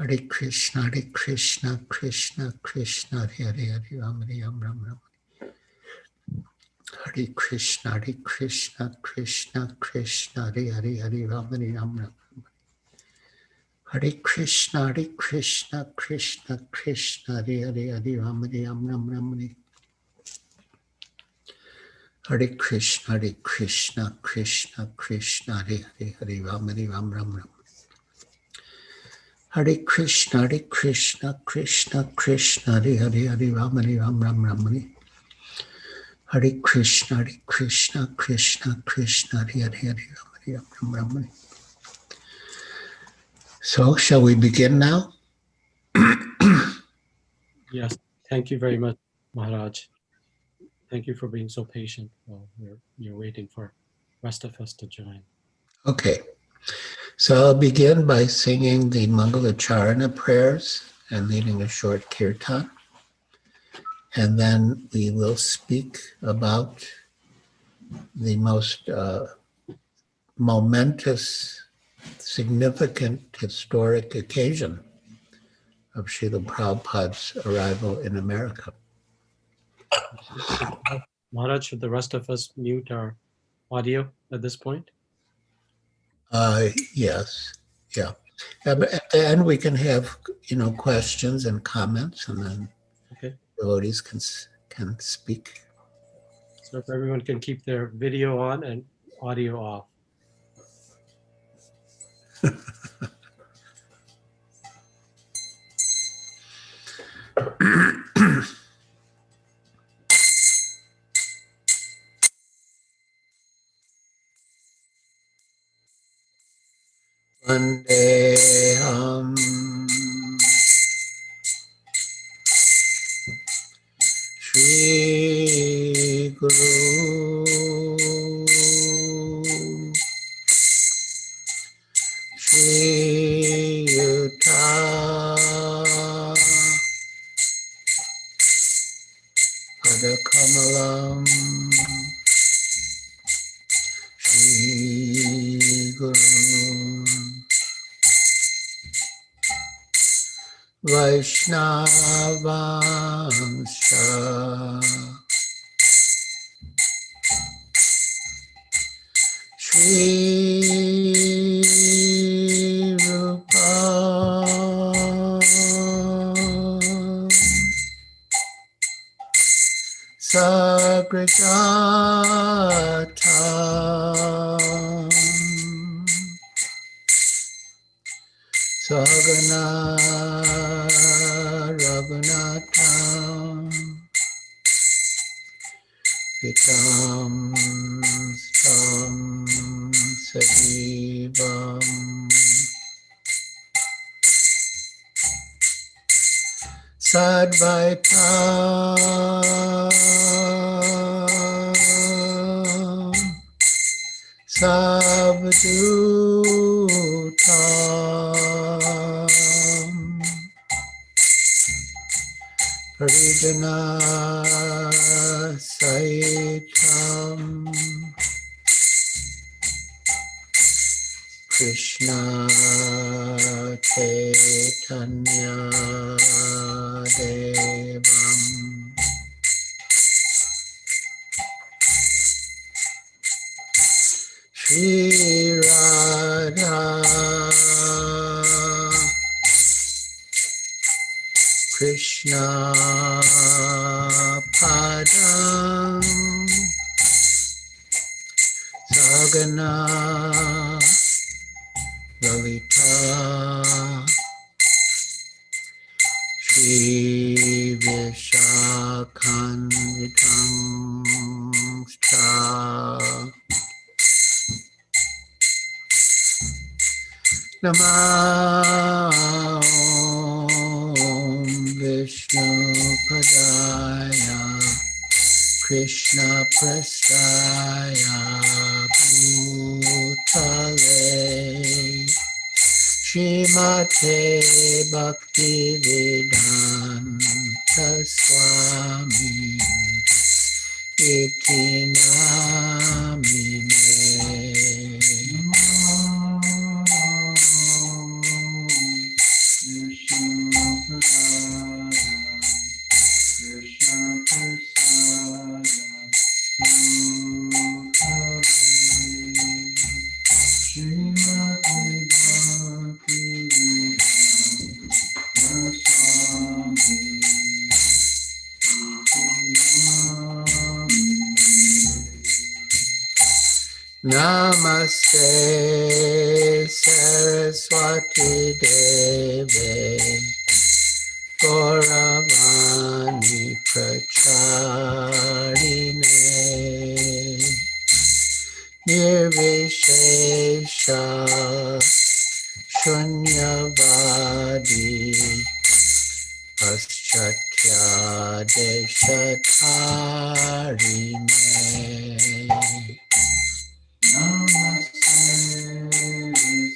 Hare Krishna, Krishna Krishna, Hare Hare, Ram Ram Ram Ram. Hare Krishna, Krishna Krishna, Hare Hare, Hare Ram Ram Ram. Hare Krishna, Krishna Krishna, Hare Hare, Hare Ram Ram Ram. Hare Krishna, Krishna Krishna, Hare Hare, Hare Ram Ram Ram. Hare Krishna, Krishna Krishna, Hare Hare, Hare Ram Ram Ram. Hare Krishna, Krishna Krishna, Hare Hare, Hare Ram Ram. So, shall we begin now? Yes, thank you very much, Maharaj. Thank you for being so patient while you're waiting for the rest of us to join. Okay, so I'll begin by singing the Mangalacharana prayers and leading a short kirtan. And then we will speak about the most momentous, significant, historic occasion of Srila Prabhupada's arrival in America. Maharaj, should the rest of us mute our audio at this point? Yes, yeah. At the end, we can have questions and comments, and then devotees can speak. So if everyone can keep their video on and audio off. Vandeham Shri Guru Shri Yuta Padakamalam Shri Guru Vaishnavansha Shri Rupa Sagrajatam Sagana Raghunatam Vitam Stam Sajivam Sadvaitam Savdutam Parijana Saitam Krishna Chaitanya Devam Shri Radha Krishna Padam Sagana Lalita Shri Vishakhanvitam Sta Namah Vishnu Padaya Krishna Prasthaya Bhutale Shrimate Bhakti Vedanta Swami Iti Namine Namaste Saraswati Deve Gauravani Pracharine Nirvishesha Shunyavadi Paschatya Deshatarine. Namaste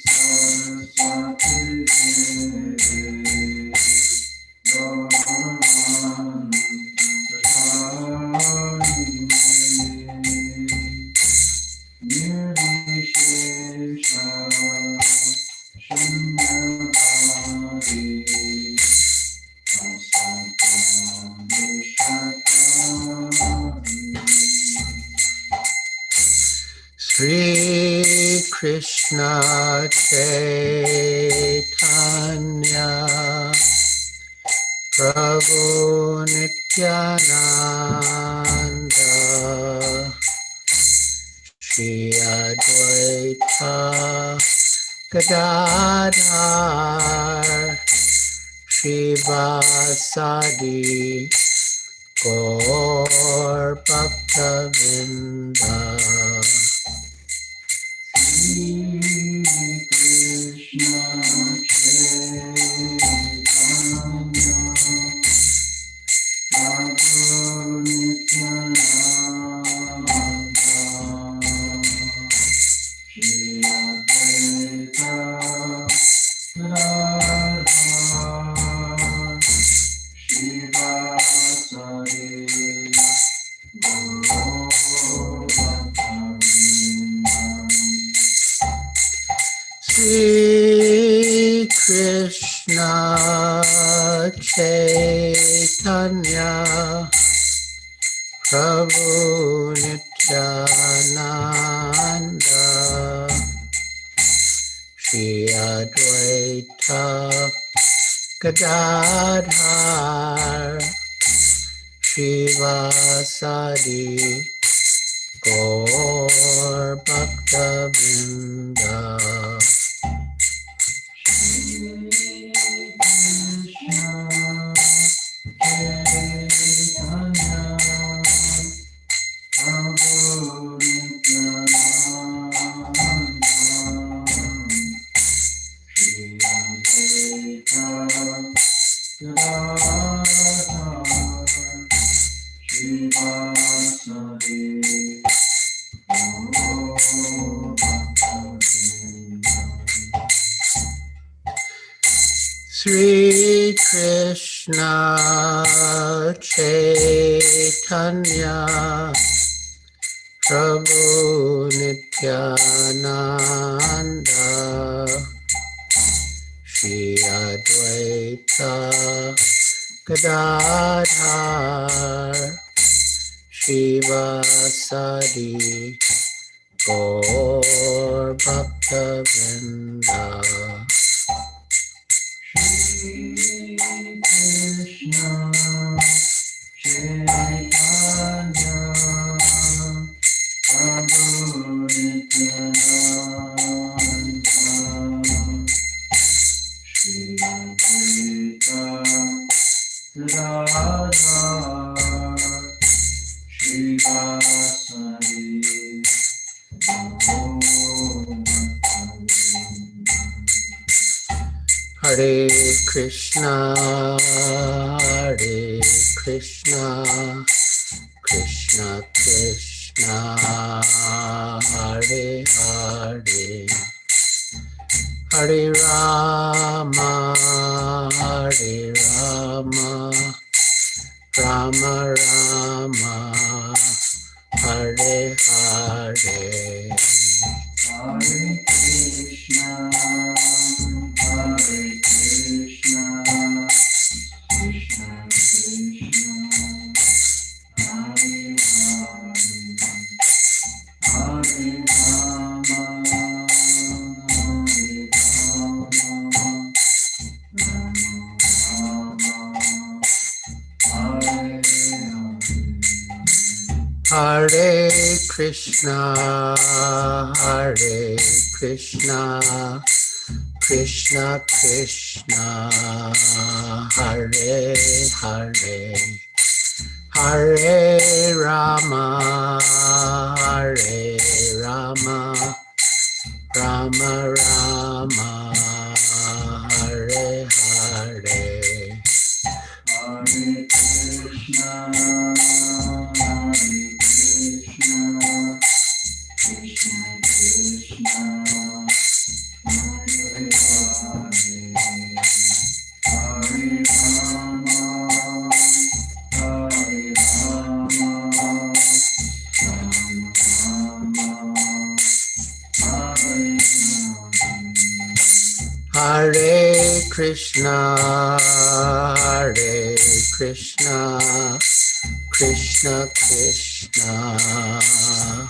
Saraswati Deve Gauravani Pracharine Nirvishesha Shunyavadi Sri Krishna Chaitanya Prabhu Nityananda Shri Advaita Gadadhar Shivasadi Gaur Bhaktavinda Sri Krishna Chaitanya Prabhu Nityananda Shri Advaita Gadadhar Shivasari Sri Krishna Chaitanya Prabhu Nityananda Shri Advaita Gadadhar Shivasadi Gaur Bhaktavinda Sri Krishna Chaitanya Prabhu Nityananda Shri Advaita Gadadhar Shivasadi Gaur Bhaktavinda Shri Krishna Chaitanya Prabhu Nityananda Shri Advaita Gadadhar Shivasari Hare Krishna Krishna Krishna Hare Hare Hare Rama Rama Rama Hare Hare Hare Krishna Krishna Krishna Hare Hare Rama Rama Hare Hare Hare Krishna, Hare Krishna, Krishna Krishna, Hare Hare, Hare Rama, Hare Rama, Rama Rama, Hare Hare. Hare Krishna, Hare Krishna, Krishna Krishna,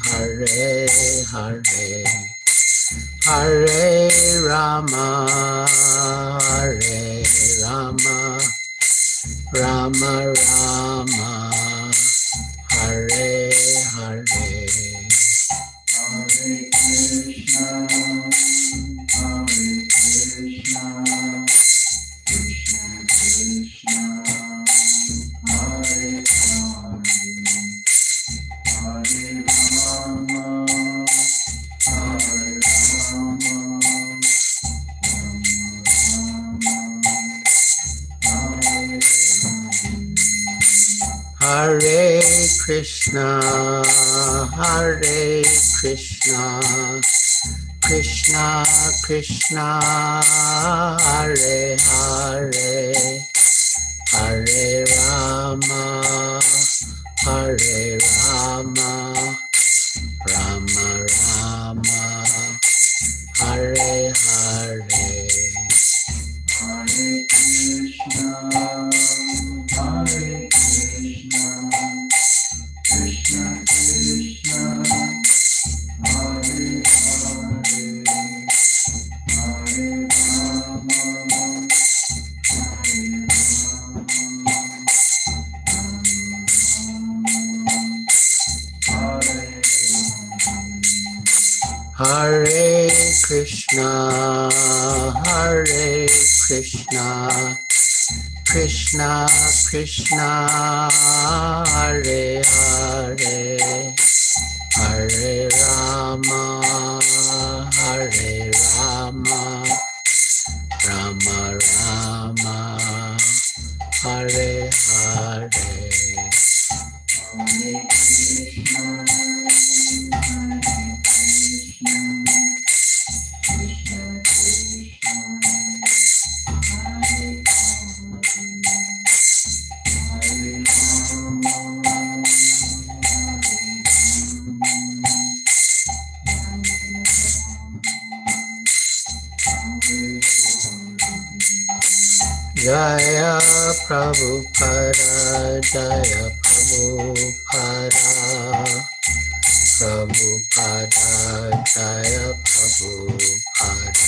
Hare Hare, Hare Rama, Hare Rama, Rama Rama, Hare Hare. Hare Krishna, Hare Krishna, Krishna Krishna, Hare Hare, Hare Rama, Hare Rama, Rama Rama, Hare Hare. Hare Krishna, Hare Krishna, Krishna Krishna, Hare Hare, Hare Rama, Hare Rama, Rama Rama, Hare Hare Krishna, Hare Krishna, Krishna Krishna, Hare Hare, Hare Rama, Hare Rama, Rama Rama, Hare Hare. Hare Krishna, Hare Krishna, Krishna Krishna, Hare Hare, Hare Rama, Hare Rama, Hare Krishna, Hare Krishna, Krishna Krishna, Hare Hare, Hare Rama, Hare Rama, Rama Rama, Hare Hare. Hare Krishna, Hare Krishna, Krishna Krishna, Hare Hare, Hare Rama, Jaya Prabhupada, Jaya Prabhupada, Prabhupada, Jaya Prabhupada.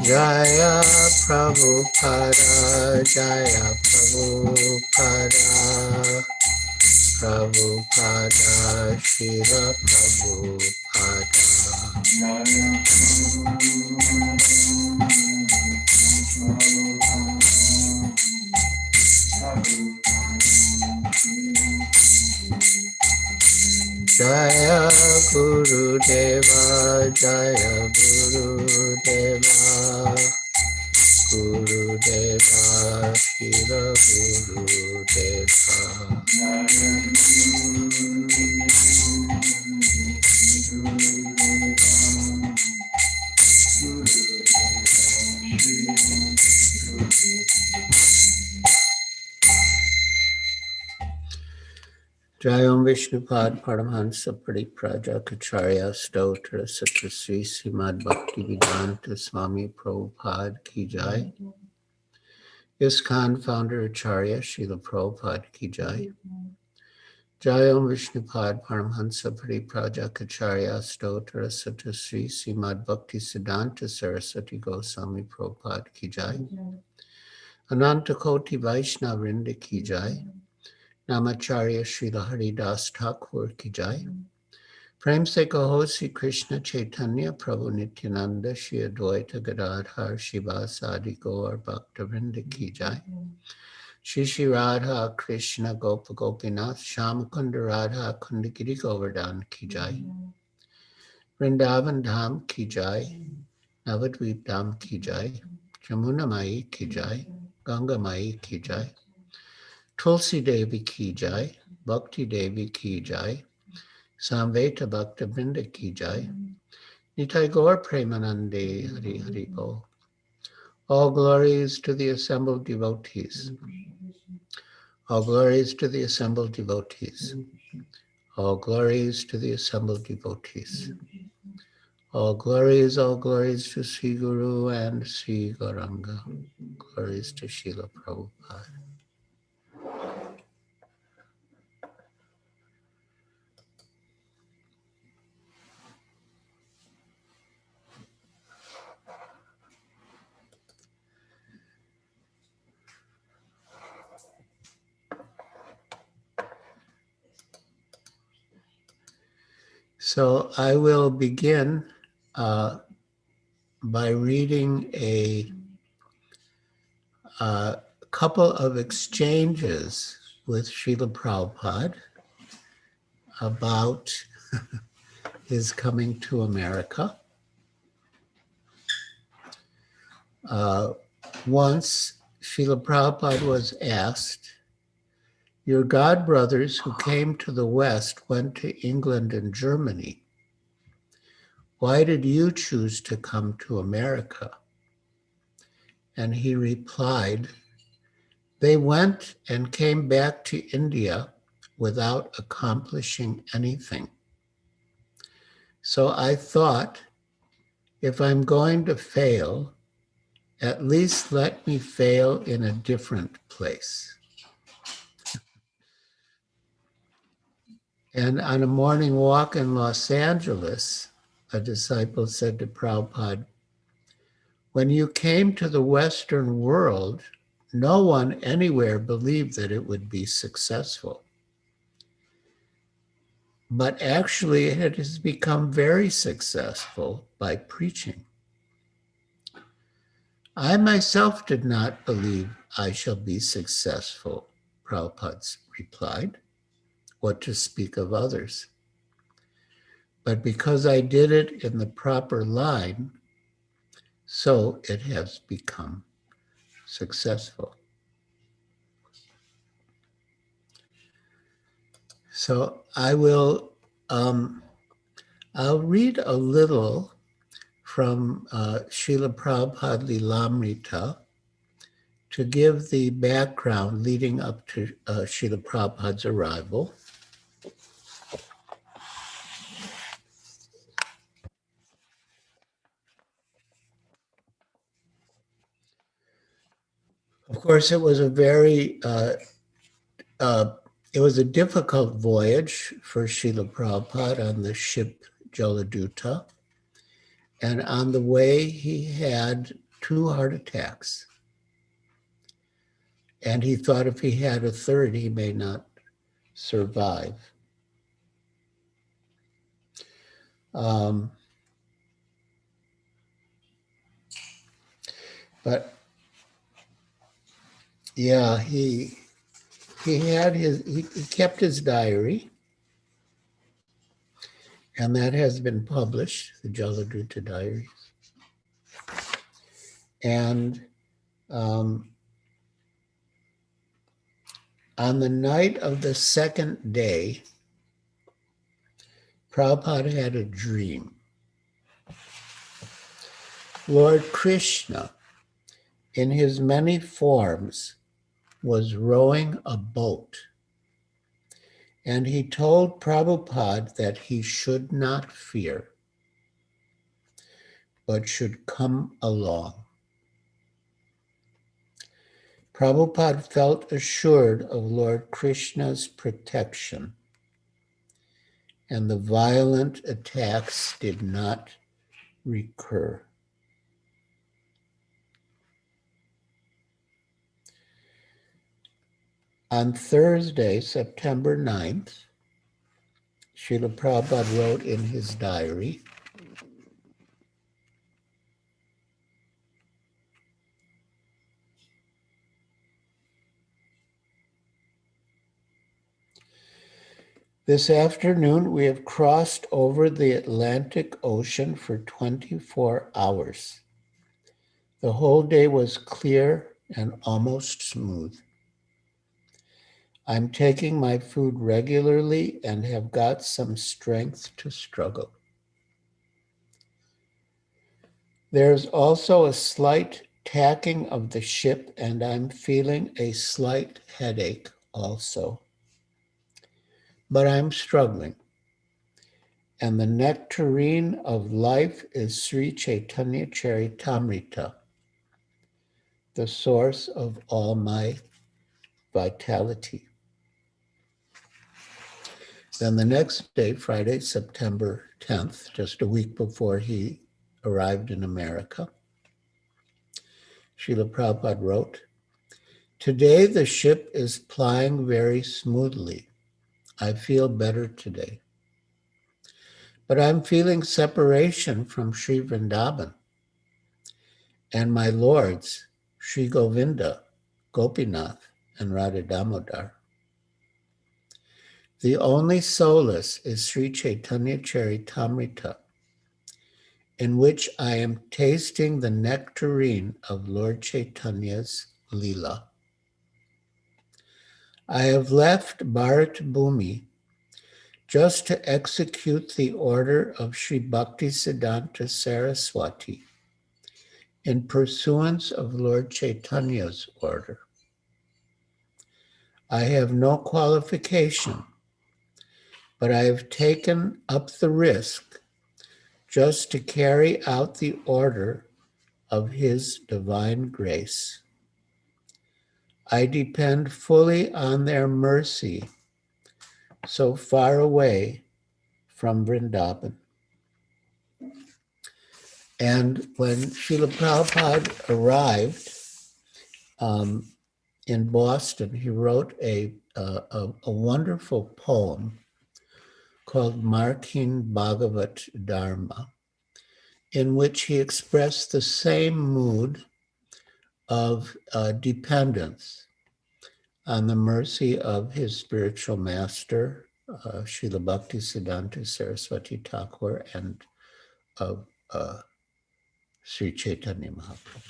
Jaya Prabhupada, Jaya Prabhupada, Prabhupada, Srila Prabhupada. Jaya Guru Deva, Jaya Guru Deva, Guru Deva, Shira Guru Deva. Jayam Vishnupad Paramahansa Pradipradakacharya Stotra Satra Sri Srimad Bhakti Vedanta Swami Prabhupada Ki Jai. ISKCON founder Acharya Srila Prabhupada Ki Jai. Jayam Vishnupad Paramhansa Pariprajakacharya Stotra Satasri Srimad Bhakti Siddhanta Saraswati Goswami Prabhupada Ki Jai. Ananta Koti Vaishnav Vrinda Ki Jai. Namacharya Srila Haridas Thakur Ki Jai. Prem Se Kaho Sri Krishna Chaitanya Prabhu Nityananda Shri Advaita Gadadhar Shivasadi Gaur Bhakta Vrinda Ki Jai. Shri Shri Radha Krishna Gopa Gopinath Shamakunda Radha Kundagiri Govardhan Ki Jai. Vrindavan Dham Ki Jai. Navadvip Dham Ki Jai. Jamuna Mai Ki Jai. Ganga Mai Ki Jai. Tulsi Devi Ki Jai. Bhakti Devi Ki Jai. Samveta Bhakta Vrinda Ki Jai. Nitai Gaur Premanande Hari Hari Bo. All glories to the assembled devotees. All glories to the assembled devotees. All glories to the assembled devotees. All glories to Sri Guru and Sri Gauranga. Glories to Srila Prabhupada. So I will begin by reading a couple of exchanges with Srila Prabhupada about his coming to America. Once Srila Prabhupada was asked, "Your god brothers who came to the West went to England and Germany. Why did you choose to come to America?" And he replied, "They went and came back to India without accomplishing anything. So I thought, if I'm going to fail, at least let me fail in a different place." And on a morning walk in Los Angeles, a disciple said to Prabhupada, "When you came to the Western world, no one anywhere believed that it would be successful. But actually, it has become very successful by preaching. I myself did not believe I shall be successful," Prabhupada replied. "What to speak of others? But because I did it in the proper line, so it has become successful." So I'll read a little from Srila Prabhupada Lilamrita to give the background leading up to Srila Prabhupada's arrival. Of course, it was a difficult voyage for Srila Prabhupada on the ship Jaladuta. And on the way, he had 2 heart attacks. And he thought if he had a third, he may not survive. But yeah, he kept his diary, and that has been published, the Jaladuta Diaries. And on the night of the second day, Prabhupada had a dream. Lord Krishna, in his many forms, was rowing a boat. And he told Prabhupada that he should not fear, but should come along. Prabhupada felt assured of Lord Krishna's protection and the violent attacks did not recur. On Thursday, September 9th, Srila Prabhupada wrote in his diary, "This afternoon we have crossed over the Atlantic Ocean for 24 hours. The whole day was clear and almost smooth. I'm taking my food regularly and have got some strength to struggle. There's also a slight tacking of the ship, and I'm feeling a slight headache also. But I'm struggling. And the nectarine of life is Sri Chaitanya Charitamrita, the source of all my vitality." Then the next day, Friday, September 10th, just a week before he arrived in America, Srila Prabhupada wrote, "Today the ship is plying very smoothly. I feel better today. But I'm feeling separation from Sri Vrindavan and my lords, Sri Govinda, Gopinath, and Radha Damodar. The only solace is Sri Chaitanya Charitamrita, in which I am tasting the nectarine of Lord Chaitanya's Leela. I have left Bharat Bhumi just to execute the order of Sri Bhaktisiddhanta Saraswati in pursuance of Lord Chaitanya's order. I have no qualification, but I have taken up the risk just to carry out the order of His divine grace. I depend fully on their mercy so far away from Vrindavan." And when Srila Prabhupada arrived in Boston, he wrote a wonderful poem called Markin Bhagavat Dharma, in which he expressed the same mood of dependence on the mercy of his spiritual master, Srila Bhaktisiddhanta Saraswati Thakur, and of Sri Chaitanya Mahaprabhu.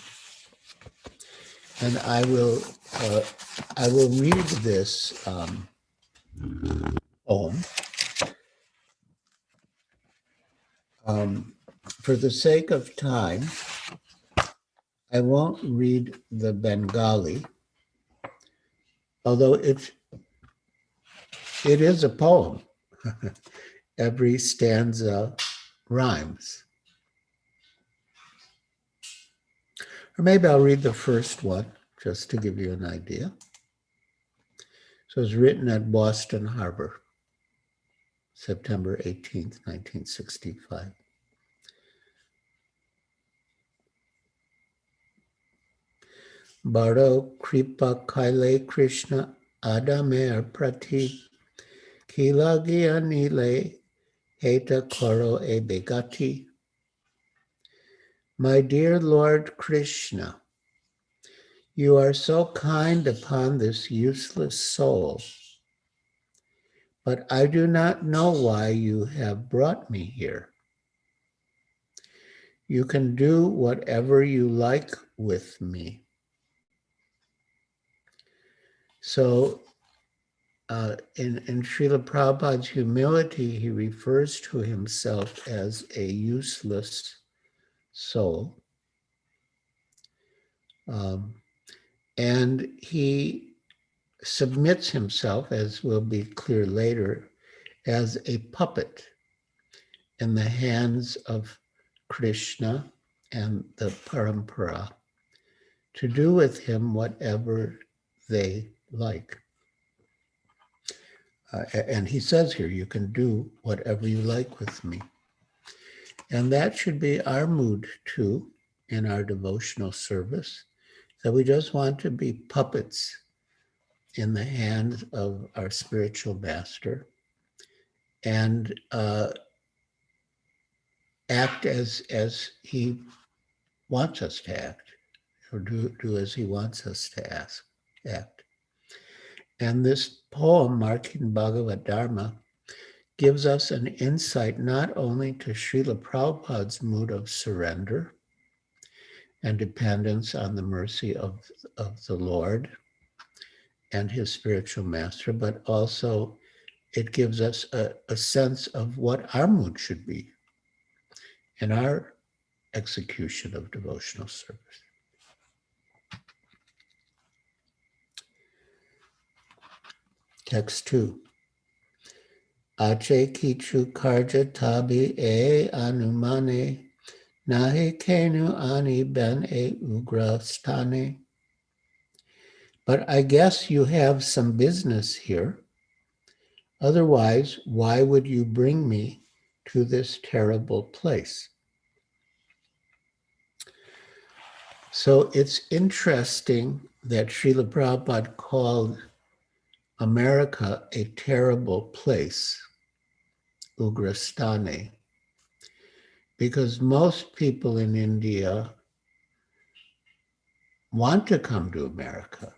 And I will read this poem. For the sake of time, I won't read the Bengali, although it is a poem. Every stanza rhymes. Or maybe I'll read the first one, just to give you an idea. So it was written at Boston Harbor, September 18th, 1965. Baro Kripa Kaile Krishna Adamer Prati Kilagi Anile Heta Koro E Begati. My dear Lord Krishna, you are so kind upon this useless soul, but I do not know why you have brought me here. You can do whatever you like with me. So in Srila Prabhupada's humility, he refers to himself as a useless soul. And he submits himself, as will be clear later, as a puppet in the hands of Krishna and the Parampara to do with him whatever they like. And he says here, you can do whatever you like with me. And that should be our mood too in our devotional service, that we just want to be puppets in the hands of our spiritual master and act as he wants us to act, or do as he wants us to act. And this poem, Marking Bhagavad Dharma, gives us an insight not only to Srila Prabhupada's mood of surrender and dependence on the mercy of the Lord and his spiritual master, but also it gives us a sense of what our mood should be in our execution of devotional service. Text 2. Ache kichu karja tabi e anumane nahi kenu ani ben e ugra stane. But I guess you have some business here. Otherwise, why would you bring me to this terrible place? So it's interesting that Srila Prabhupada called America a terrible place, Ugrastane, because most people in India want to come to America.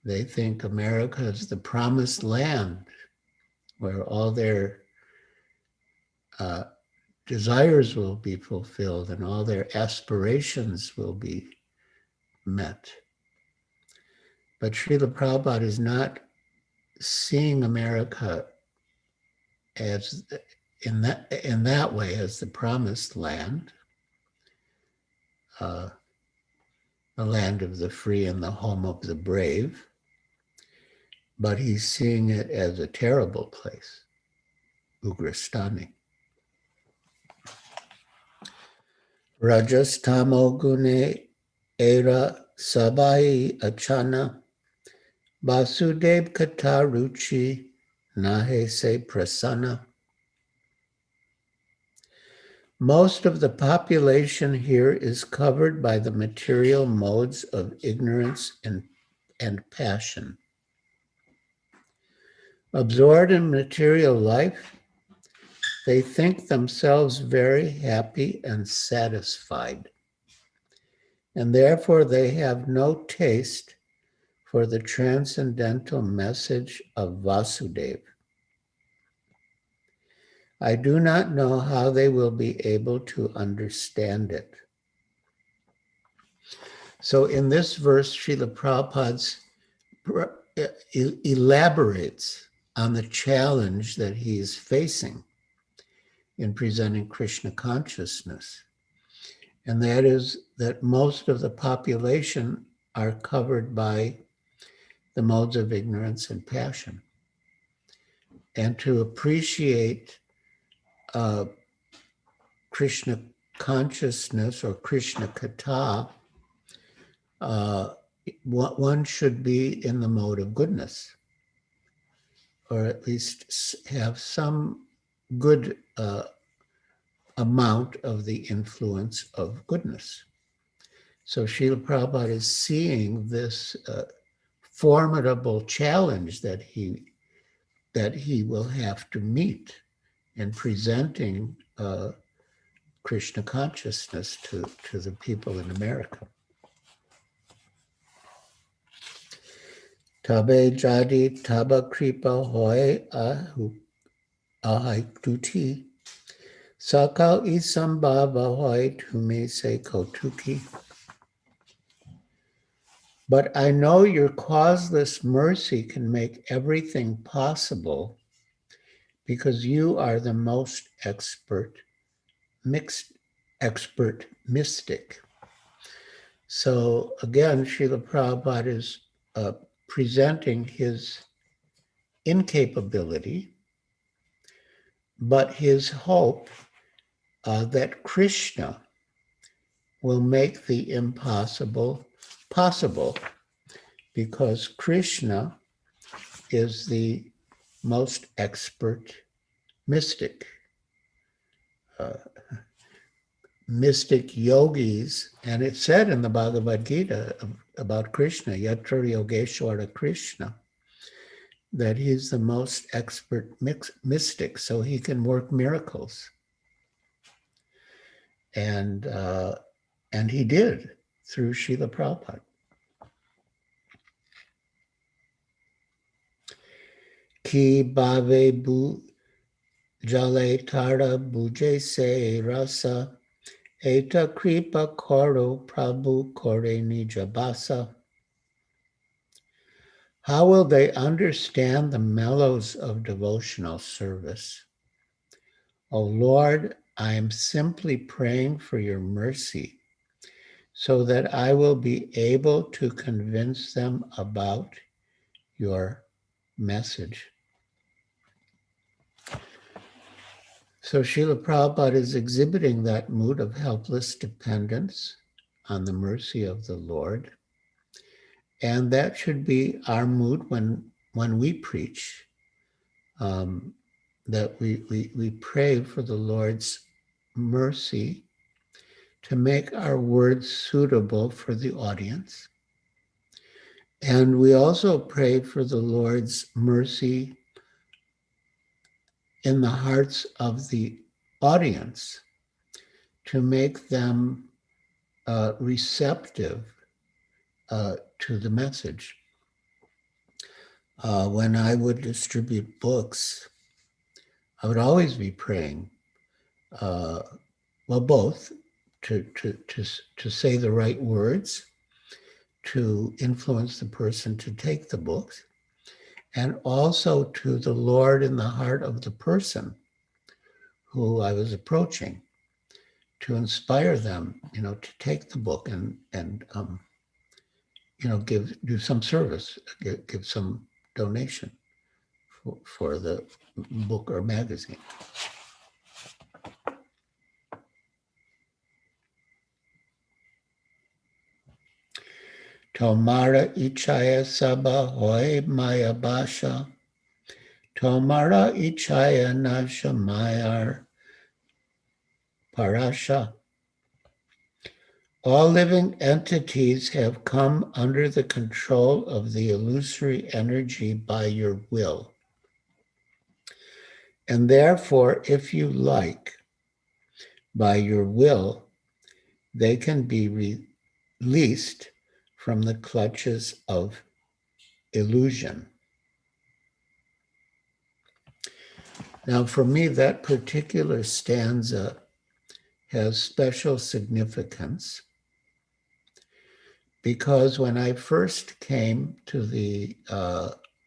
They think America is the promised land where all their desires will be fulfilled and all their aspirations will be met. But Srila Prabhupada is not seeing America as in that way as the promised land, the land of the free and the home of the brave, but he's seeing it as a terrible place, Ugrastani. Rajastamo gune era sabai achana Vasudev kata ruchi nahe se prasana. Most of the population here is covered by the material modes of ignorance and passion. Absorbed in material life, they think themselves very happy and satisfied, and therefore they have no taste for the transcendental message of Vasudeva. I do not know how they will be able to understand it. So in this verse, Srila Prabhupada elaborates on the challenge that he is facing in presenting Krishna consciousness. And that is that most of the population are covered by the modes of ignorance and passion. And to appreciate Krishna consciousness or Krishna kata, one should be in the mode of goodness, or at least have some good amount of the influence of goodness. So Srila Prabhupada is seeing this formidable challenge that he will have to meet in presenting Krishna consciousness to the people in America. Tabe jadi taba kripa hoy ahai tuti sakal isambhava hoy tume se kotuki. But I know your causeless mercy can make everything possible because you are the most expert mystic. So again, Srila Prabhupada is presenting his incapability, but his hope that Krishna will make the impossible possible, because Krishna is the most expert mystic. Mystic yogis, and it said in the Bhagavad Gita about Krishna, Yatra Yogeshwara Krishna, that he's the most expert mystic, so he can work miracles. And he did through Srila Prabhupada. Ki bhave bu jale tara buje se rasa eta kripa koro prabhu kore nijabasa. How will they understand the mellows of devotional service? O Lord, I am simply praying for your mercy so that I will be able to convince them about your message. So Srila Prabhupada is exhibiting that mood of helpless dependence on the mercy of the Lord. And that should be our mood when we preach, that we pray for the Lord's mercy to make our words suitable for the audience. And we also pray for the Lord's mercy in the hearts of the audience to make them receptive to the message. When I would distribute books, I would always be praying, both to say the right words, to influence the person to take the books, and also to the Lord in the heart of the person who I was approaching, to inspire them, to take the book and do some service, give some donation for the book or magazine. Tomara ichaya saba hoy maya basha. Tomara ichaya nasha mayar parasha. All living entities have come under the control of the illusory energy by your will. And therefore, if you like, by your will, they can be released from the clutches of illusion. Now, for me, that particular stanza has special significance because when I first came to the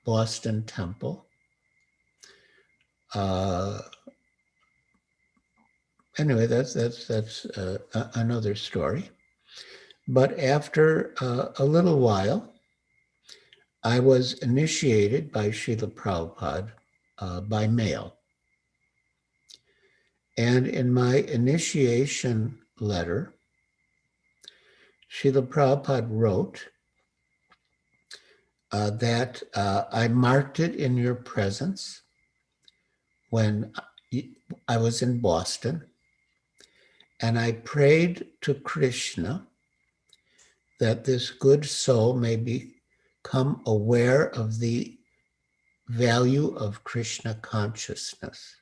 Boston Temple, anyway, that's another story. But after a little while, I was initiated by Srila Prabhupada by mail. And in my initiation letter, Srila Prabhupada wrote that I marked it in your presence when I was in Boston, and I prayed to Krishna that this good soul may become aware of the value of Krishna consciousness.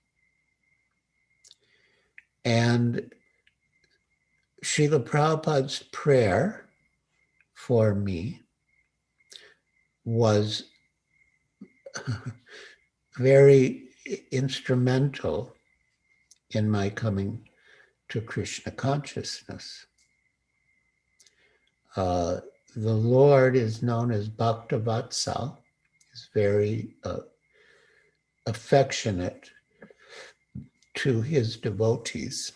And Srila Prabhupada's prayer for me was very instrumental in my coming to Krishna consciousness. The Lord is known as Bhaktavatsal. He's very affectionate to his devotees.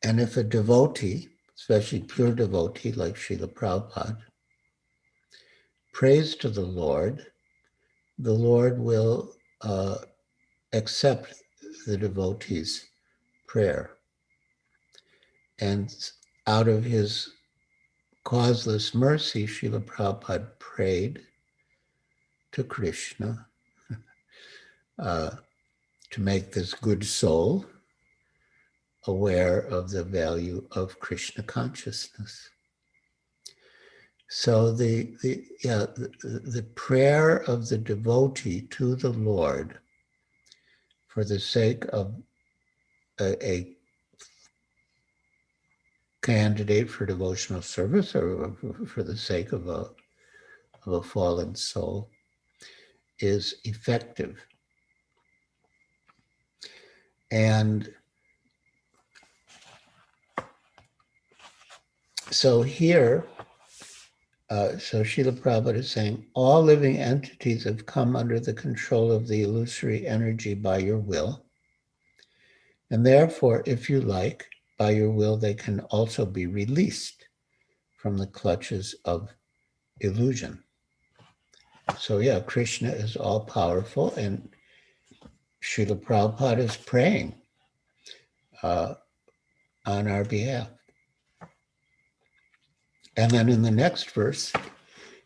And if a devotee, especially pure devotee like Srila Prabhupada, prays to the Lord will accept the devotee's prayer. And out of his causeless mercy, Srila Prabhupada prayed to Krishna to make this good soul aware of the value of Krishna consciousness. So the prayer of the devotee to the Lord for the sake of a candidate for devotional service, or for the sake of a fallen soul, is effective. And so here, so Srila Prabhupada is saying, all living entities have come under the control of the illusory energy by your will. And therefore, if you like, by your will, they can also be released from the clutches of illusion. So yeah, Krishna is all powerful, and Srila Prabhupada is praying on our behalf. And then in the next verse,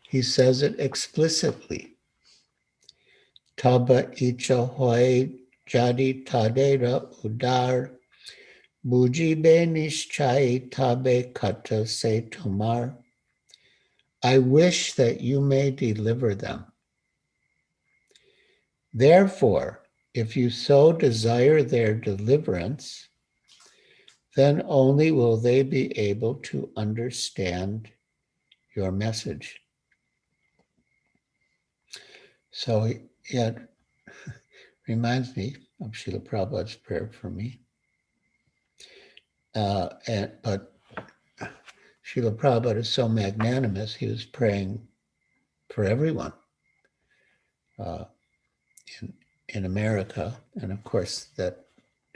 he says it explicitly. Taba icha hoy jadi tadera udar bujibe nishchai tabe kata se tumar. I wish that you may deliver them. Therefore, if you so desire their deliverance, then only will they be able to understand your message. So yeah, it reminds me of Srila Prabhupada's prayer for me. But Srila Prabhupada is so magnanimous, he was praying for everyone in America. And of course, that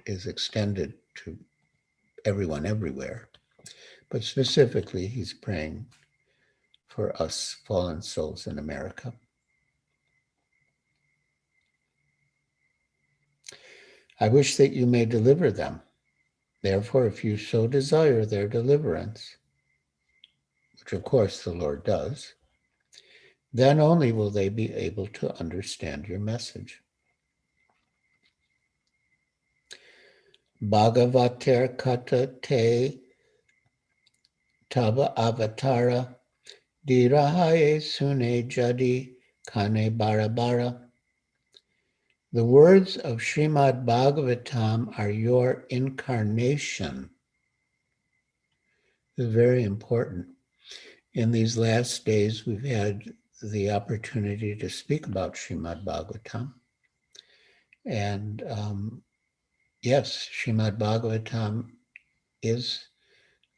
is extended to everyone everywhere. But specifically, he's praying for us fallen souls in America. I wish that you may deliver them. Therefore, if you so desire their deliverance, which of course the Lord does, then only will they be able to understand your message. Bhagavatar kata te taba avatara dirahaye sune jadi kane barabara. The words of Srimad Bhagavatam are your incarnation. This is very important. In these last days, we've had the opportunity to speak about Srimad Bhagavatam. And yes, Srimad Bhagavatam is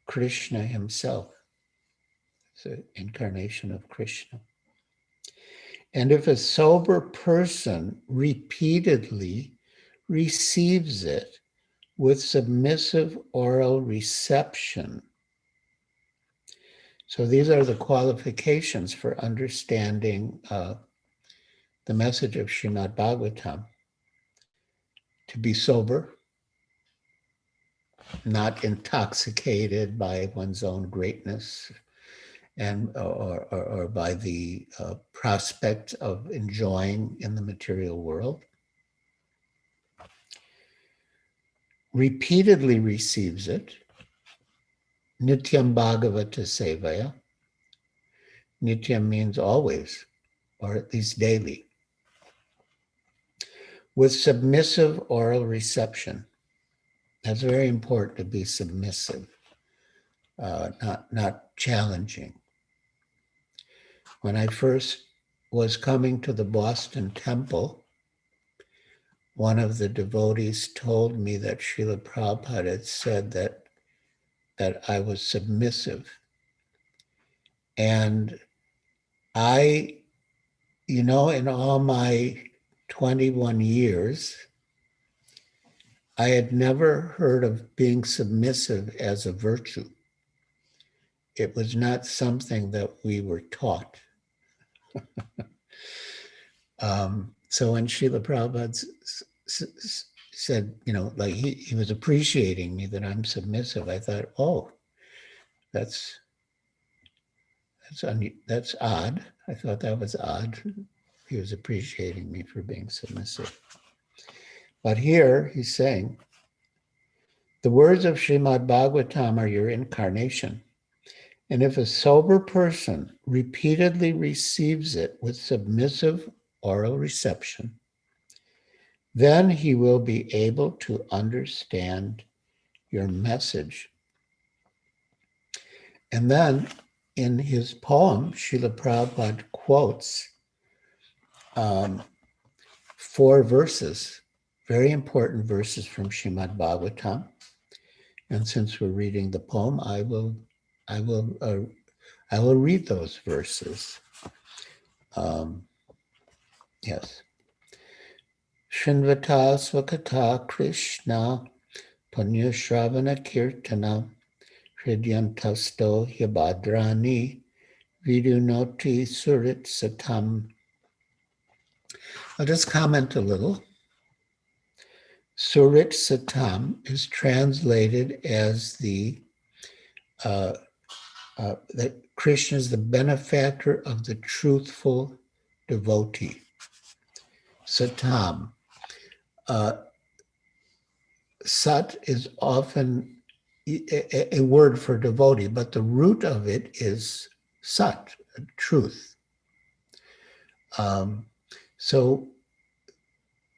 Krishna himself. It's an incarnation of Krishna. And if a sober person repeatedly receives it with submissive oral reception, so these are the qualifications for understanding the message of Srimad Bhagavatam: to be sober, not intoxicated by one's own greatness and or by the prospect of enjoying in the material world. Repeatedly receives it. Nityam Bhagavata Sevaya. Nityam means always, or at least daily. With submissive oral reception. That's very important, to be submissive, not challenging. When I first was coming to the Boston Temple, one of the devotees told me that Srila Prabhupada had said that I was submissive. And I, in all my 21 years, I had never heard of being submissive as a virtue. It was not something that we were taught. So when Srila Prabhupada said, like he was appreciating me that I'm submissive, I thought, oh, that's odd. I thought that was odd. He was appreciating me for being submissive. But here he's saying, the words of Srimad Bhagavatam are your incarnation. And if a sober person repeatedly receives it with submissive oral reception, then he will be able to understand your message. And then in his poem, Srila Prabhupada quotes 4 verses, very important verses from Srimad Bhagavatam. And since we're reading the poem, I will read those verses. Yes. Shinvata Swakata Krishna Punya Shravana Kirtana Hridyantasto Hyabadrani Vidunoti Surit Satam. I'll just comment a little. Surit Satam is translated as that Krishna is the benefactor of the truthful devotee. Satam. Sat is often a word for devotee, but the root of it is sat, truth. So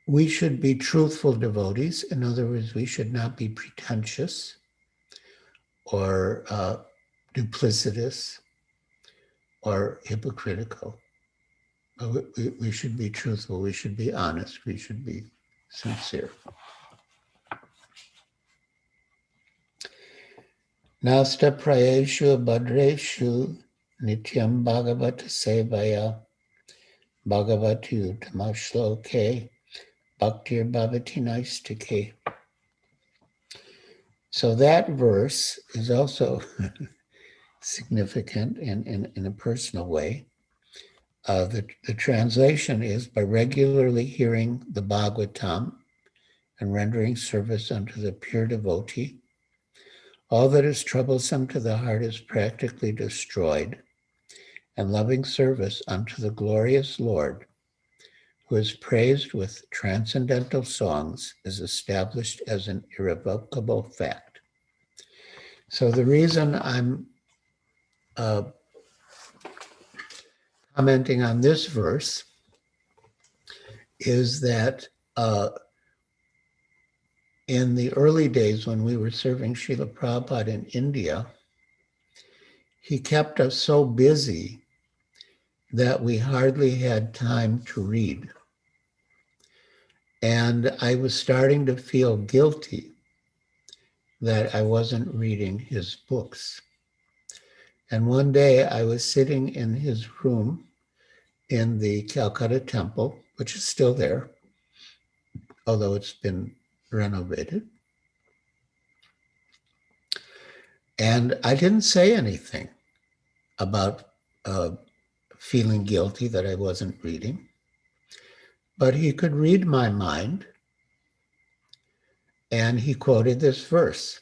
we should be truthful devotees. In other words, we should not be pretentious or duplicitous or hypocritical. We should be truthful. We should be honest. We should be sincere. Nasta prayeshu badreshu nityam bhagavata sevaya bhagavati uttama shloke bhaktir bhavati naistike. So that verse is also significant in a personal way. The translation is, by regularly hearing the Bhagavatam and rendering service unto the pure devotee, all that is troublesome to the heart is practically destroyed, and loving service unto the glorious Lord, who is praised with transcendental songs, is established as an irrevocable fact. So the reason I'm commenting on this verse is that in the early days when we were serving Srila Prabhupada in India, he kept us so busy that we hardly had time to read. And I was starting to feel guilty that I wasn't reading his books. And one day I was sitting in his room in the Calcutta temple, which is still there, although it's been renovated. And I didn't say anything about feeling guilty that I wasn't reading, but he could read my mind. And he quoted this verse,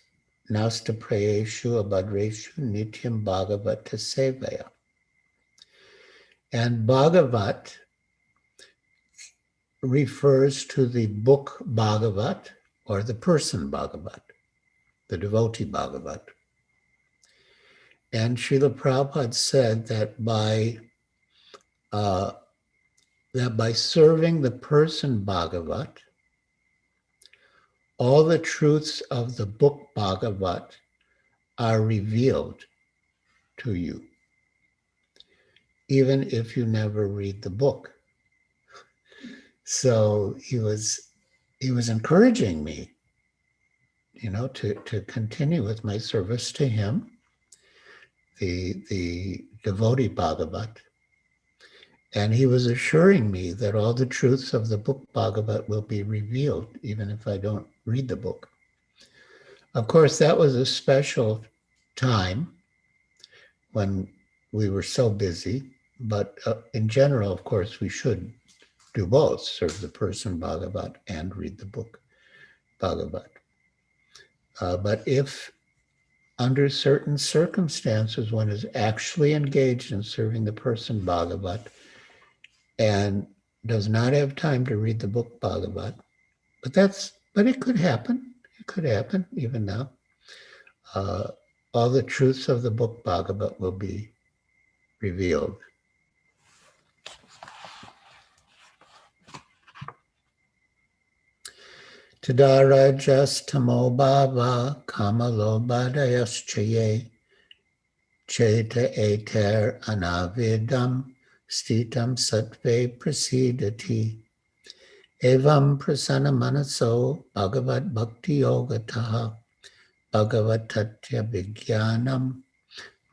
Nasta prayeshu abhadreshu nityam bhagavata sevaya. And Bhagavat refers to the book Bhagavat or the person Bhagavat, the devotee Bhagavat. And Srila Prabhupada said that by serving the person Bhagavat, all the truths of the book Bhagavat are revealed to you, even if you never read the book. So he was encouraging me, to continue with my service to him, the devotee Bhagavat. And he was assuring me that all the truths of the book Bhagavat will be revealed, even if I don't read the book. Of course, that was a special time when we were so busy, but in general, of course, we should do both, serve the person Bhagavat and read the book Bhagavat. But if under certain circumstances one is actually engaged in serving the person Bhagavat and does not have time to read the book Bhagavat, but it could happen. It could happen even now. All the truths of the book Bhagavad will be revealed. Tadarajas tamo bhava kamalo badayas chaye cheta eter anavidam stitam sattve prasidati evam prasanna manaso bhagavad bhakti yogataha bhagavad tatya vijnanam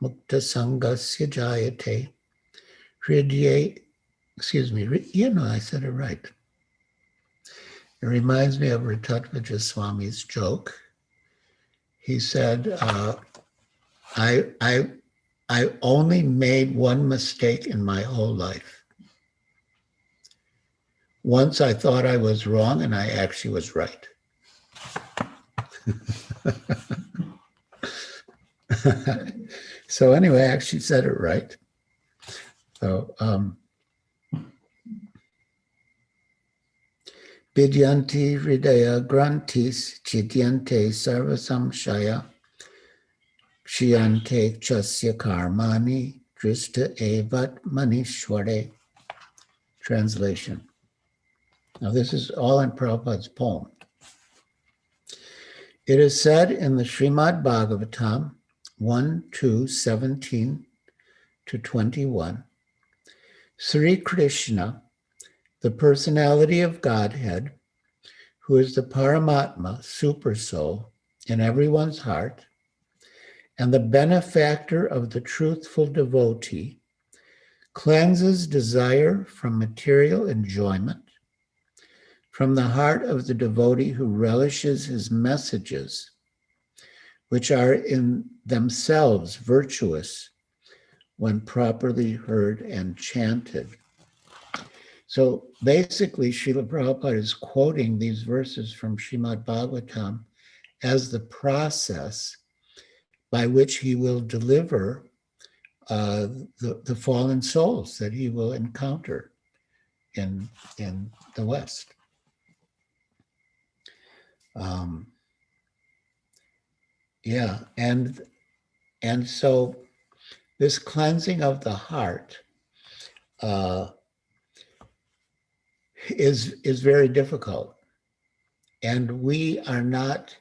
mukta sangasya jayate hridye, I said it right. It reminds me of Ritatvaja Swami's joke. He said, I only made one mistake in my whole life. Once I thought I was wrong and I actually was right. So anyway, I actually said it right. So, Vidyanti hridaya grantis chityante sarvasamshaya kshiyante chasya karmani drishta evat manishware. Translation. Now this is all in Prabhupada's poem. It is said in the Srimad Bhagavatam 1:2:17 to 21, Sri Krishna, the personality of Godhead, who is the Paramatma, super soul, in everyone's heart, and the benefactor of the truthful devotee, cleanses desire from material enjoyment from the heart of the devotee who relishes his messages, which are in themselves virtuous when properly heard and chanted. So basically, Srila Prabhupada is quoting these verses from Srimad Bhagavatam as the process by which he will deliver the fallen souls that he will encounter in the West. And so this cleansing of the heart is very difficult, and we are not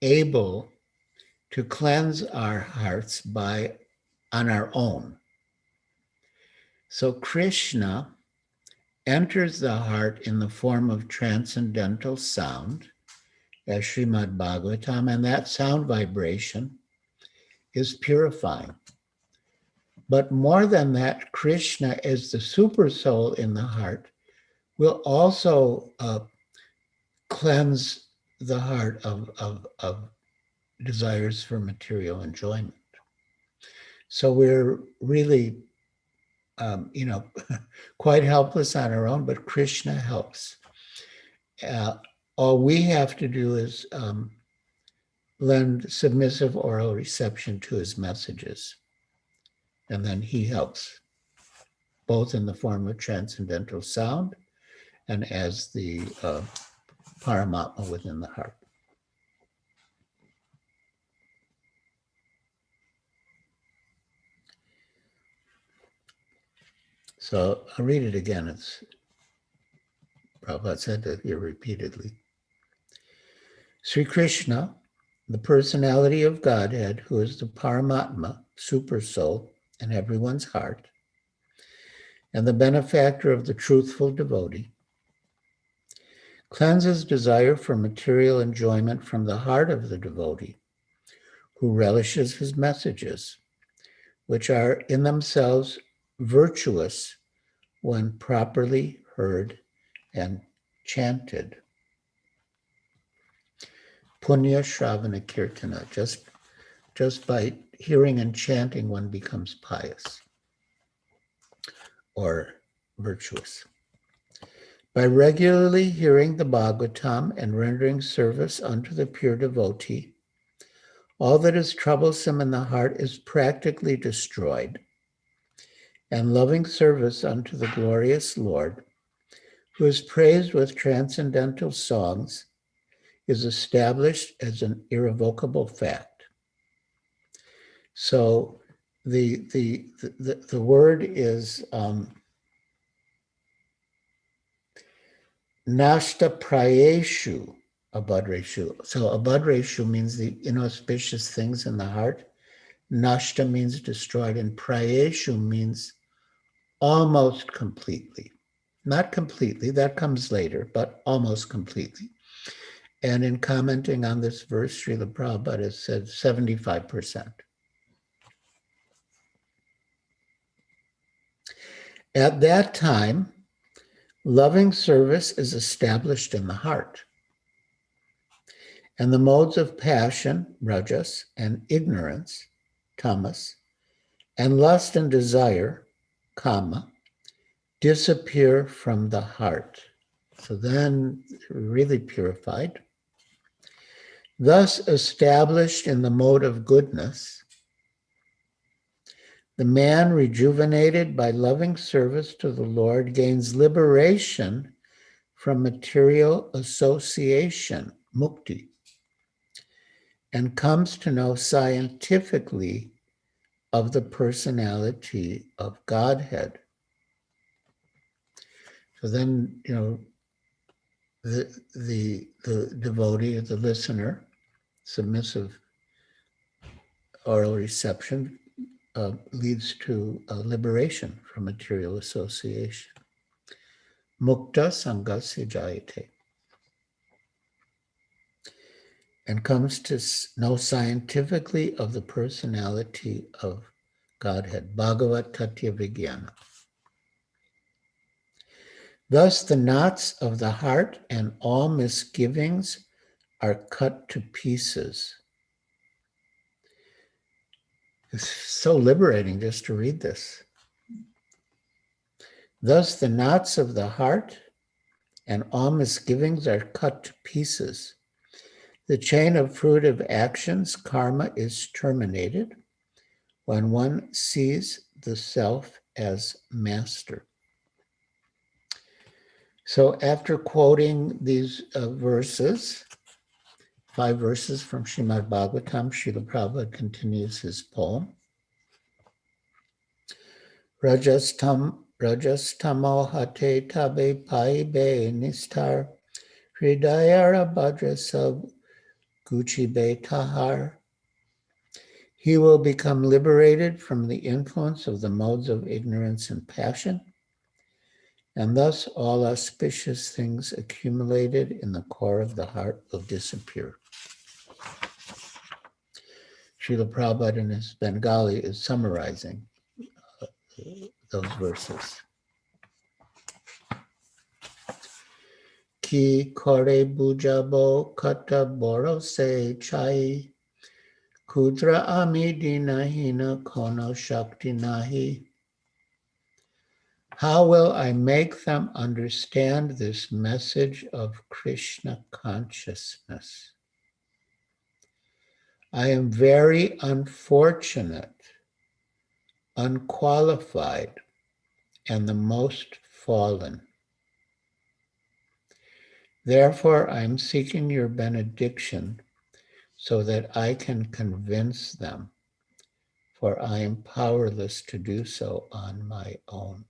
able to cleanse our hearts on our own. So Krishna enters the heart in the form of transcendental sound, as Srimad Bhagavatam, and that sound vibration is purifying. But more than that, Krishna, as the super soul in the heart, will also cleanse the heart of desires for material enjoyment. So we're really, quite helpless on our own, but Krishna helps. All we have to do is lend submissive oral reception to his messages. And then he helps, both in the form of transcendental sound and as the Paramatma within the heart. So I'll read it again. Prabhupada said that here repeatedly. Sri Krishna, the personality of Godhead, who is the Paramatma, super soul in everyone's heart, and the benefactor of the truthful devotee, cleanses desire for material enjoyment from the heart of the devotee, who relishes his messages, which are in themselves virtuous when properly heard and chanted. Punya Shravana Kirtana, just by hearing and chanting, one becomes pious or virtuous. By regularly hearing the Bhagavatam and rendering service unto the pure devotee, all that is troublesome in the heart is practically destroyed, and loving service unto the glorious Lord, who is praised with transcendental songs, is established as an irrevocable fact. So the word is nashta prayeshu abadreshu. So abadreshu means the inauspicious things in the heart. Nashta means destroyed, and prayeshu means almost completely. Not completely, that comes later, but almost completely. And in commenting on this verse, Srila Prabhupada has said 75%. At that time, loving service is established in the heart, and the modes of passion, rajas, and ignorance, tamas, and lust and desire, kama, disappear from the heart. So then, really purified. Thus established in the mode of goodness, the man rejuvenated by loving service to the Lord gains liberation from material association, mukti, and comes to know scientifically of the personality of Godhead. So then, the devotee, the listener, submissive oral reception leads to liberation from material association. Mukta sangasya jayate. And comes to know scientifically of the personality of Godhead. Bhagavat Tatya Vijnana. Thus the knots of the heart and all misgivings are cut to pieces. It's so liberating just to read this. Thus the knots of the heart and all misgivings are cut to pieces. The chain of fruitive actions, karma, is terminated when one sees the self as master. So after quoting these verses, 5 verses from Srimad Bhagavatam, Srila Prabhupada continues his poem. Rajastamo hate tabe paibe nistar hridayara bhadrasab guchibe tahar. He will become liberated from the influence of the modes of ignorance and passion, and thus all auspicious things accumulated in the core of the heart will disappear. Srila Prabhupada in his Bengali is summarizing those verses. Ki kore bujabo kata boro se chai kudra amidi nahina kono shakti nahi. How will I make them understand this message of Krishna consciousness? I am very unfortunate, unqualified, and the most fallen. Therefore, I am seeking your benediction so that I can convince them, for I am powerless to do so on my own.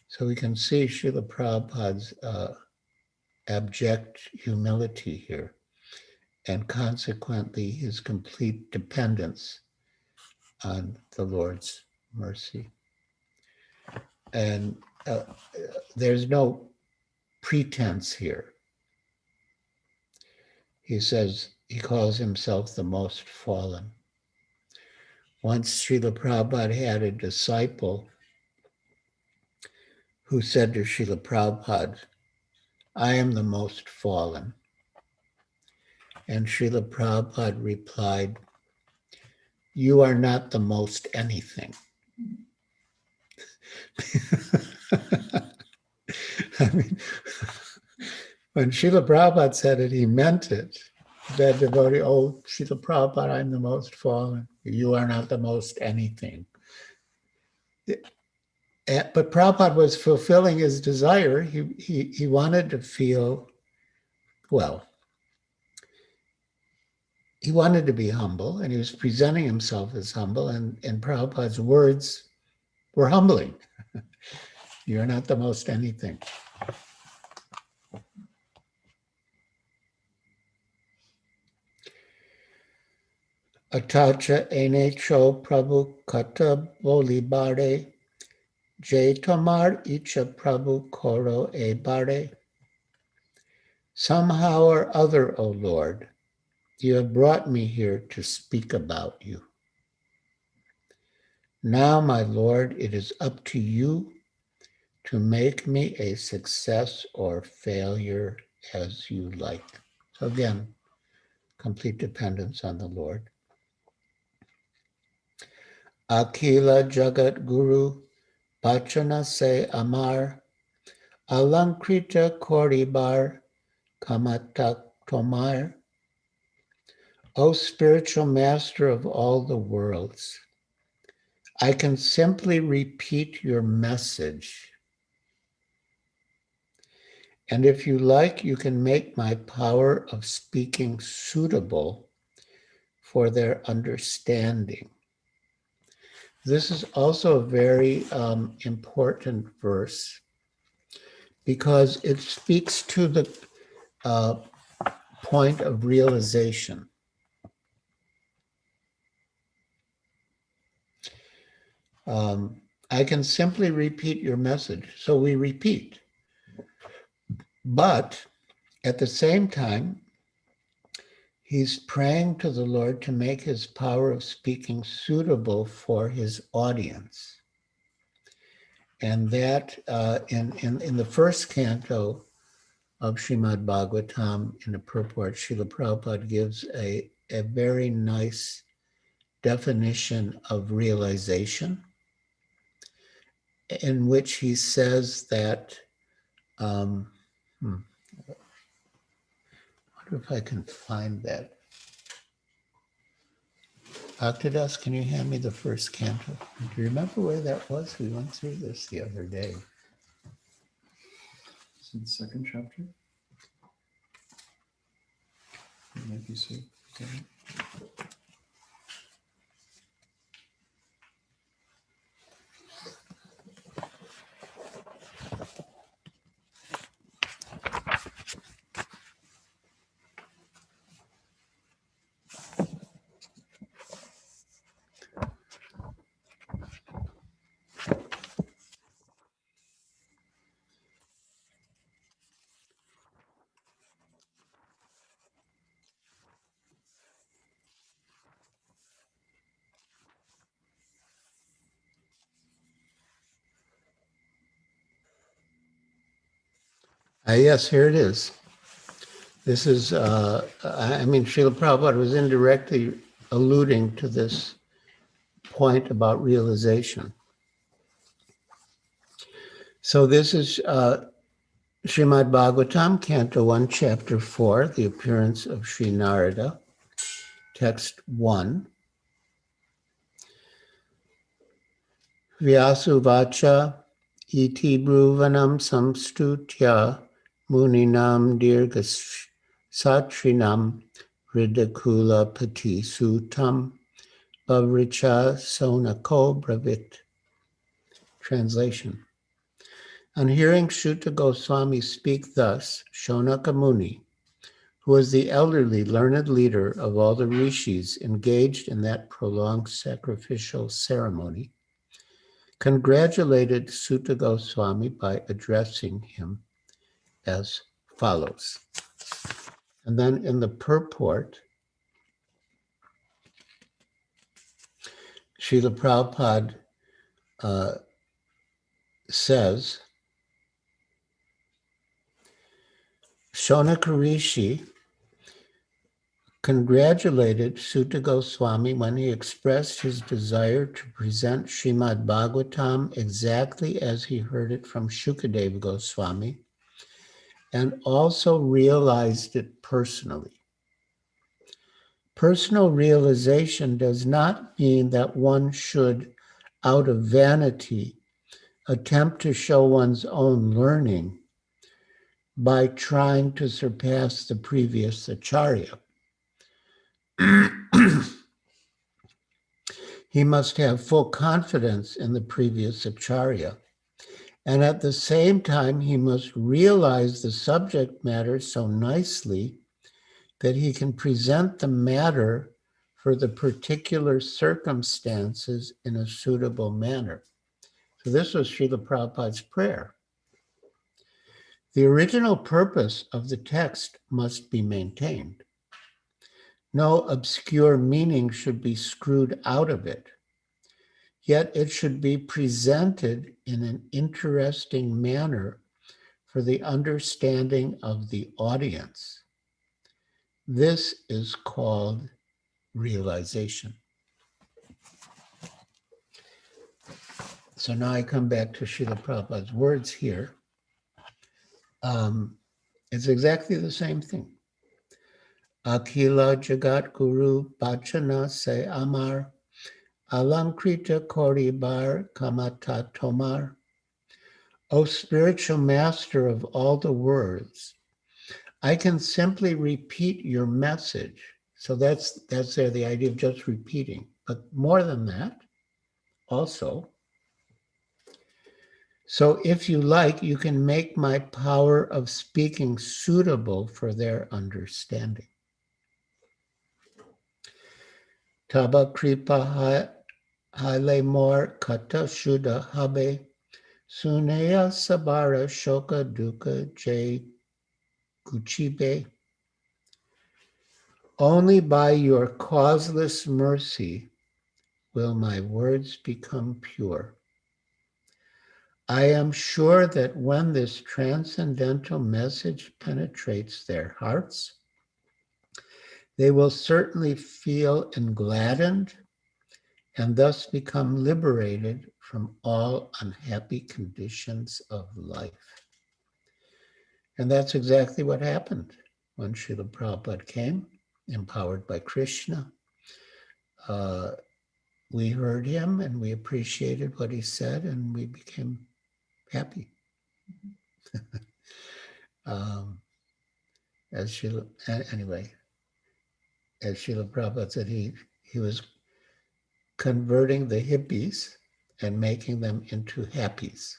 So we can see Srila Prabhupada's abject humility here, and consequently his complete dependence on the Lord's mercy. And there's no pretense here. He says, he calls himself the most fallen. Once Srila Prabhupada had a disciple who said to Srila Prabhupada, I am the most fallen. And Srila Prabhupada replied, you are not the most anything. I mean, when Srila Prabhupada said it, he meant it. That devotee, oh, Srila Prabhupada, I'm the most fallen. You are not the most anything. But Prabhupada was fulfilling his desire. He wanted to feel, well, he wanted to be humble, and he was presenting himself as humble, and Prabhupada's words were humbling. You're not the most anything. Atacha ene cho Prabhu kata bolibare, jai tomar icha Prabhu koro e bare. Somehow or other, O Lord, you have brought me here to speak about you. Now, my Lord, it is up to you to make me a success or failure as you like. So again, complete dependence on the Lord. Akila Jagat Guru Bachana se Amar Alankrita Koribar Kamatak Tomar. O spiritual master of all the worlds, I can simply repeat your message. And if you like, you can make my power of speaking suitable for their understanding. This is also a very important verse because it speaks to the point of realization. I can simply repeat your message. So we repeat. But at the same time, he's praying to the Lord to make his power of speaking suitable for his audience. And that in the first canto of Srimad Bhagavatam, in the purport, Srila Prabhupada gives a very nice definition of realization, in which he says that, I wonder if I can find that. Bhaktidas, can you hand me the first canto? Do you remember where that was? We went through this the other day. It's in the second chapter. It might be so. Okay. Yes, here it is. This is, Srila Prabhupada was indirectly alluding to this point about realization. So this is Srimad Bhagavatam, Canto 1, Chapter 4, the appearance of Sri Narada, text 1. Vyasuvacha iti bruvanam samstutya muninam dirgas satrinam ridicula pati sutam bhavricha sonako bravit. Translation. On hearing Shuta Goswami speak thus, Shonaka Muni, who was the elderly learned leader of all the rishis engaged in that prolonged sacrificial ceremony, congratulated Sutta Goswami by addressing him as follows. And then in the purport, Srila Prabhupada says, Shonaka Rishi congratulated Sutta Goswami when he expressed his desire to present Srimad Bhagavatam exactly as he heard it from Shukadeva Goswami, and also realized it personally. Personal realization does not mean that one should, out of vanity, attempt to show one's own learning by trying to surpass the previous acharya. He must have full confidence in the previous acharya. And at the same time, he must realize the subject matter so nicely that he can present the matter for the particular circumstances in a suitable manner. So this was Srila Prabhupada's prayer. The original purpose of the text must be maintained. No obscure meaning should be screwed out of it. Yet it should be presented in an interesting manner for the understanding of the audience. This is called realization. So now I come back to Srila Prabhupada's words here. It's exactly the same thing. Akila Jagat Guru Bachana Se Amar Alamkrita Koribar Kamata Tomar. O spiritual master of all the words, I can simply repeat your message. So that's there, the idea of just repeating. But more than that, also, so if you like, you can make my power of speaking suitable for their understanding. Taba kripa hale mor kata shuddha habe suneya sabara shoka dukkha jay kuchibe. Only by your causeless mercy will my words become pure. I am sure that when this transcendental message penetrates their hearts, they will certainly feel engladdened and thus become liberated from all unhappy conditions of life. And that's exactly what happened when Srila Prabhupada came, empowered by Krishna. We heard him and we appreciated what he said and we became happy. As Srila Prabhupada said, he was converting the hippies and making them into happies.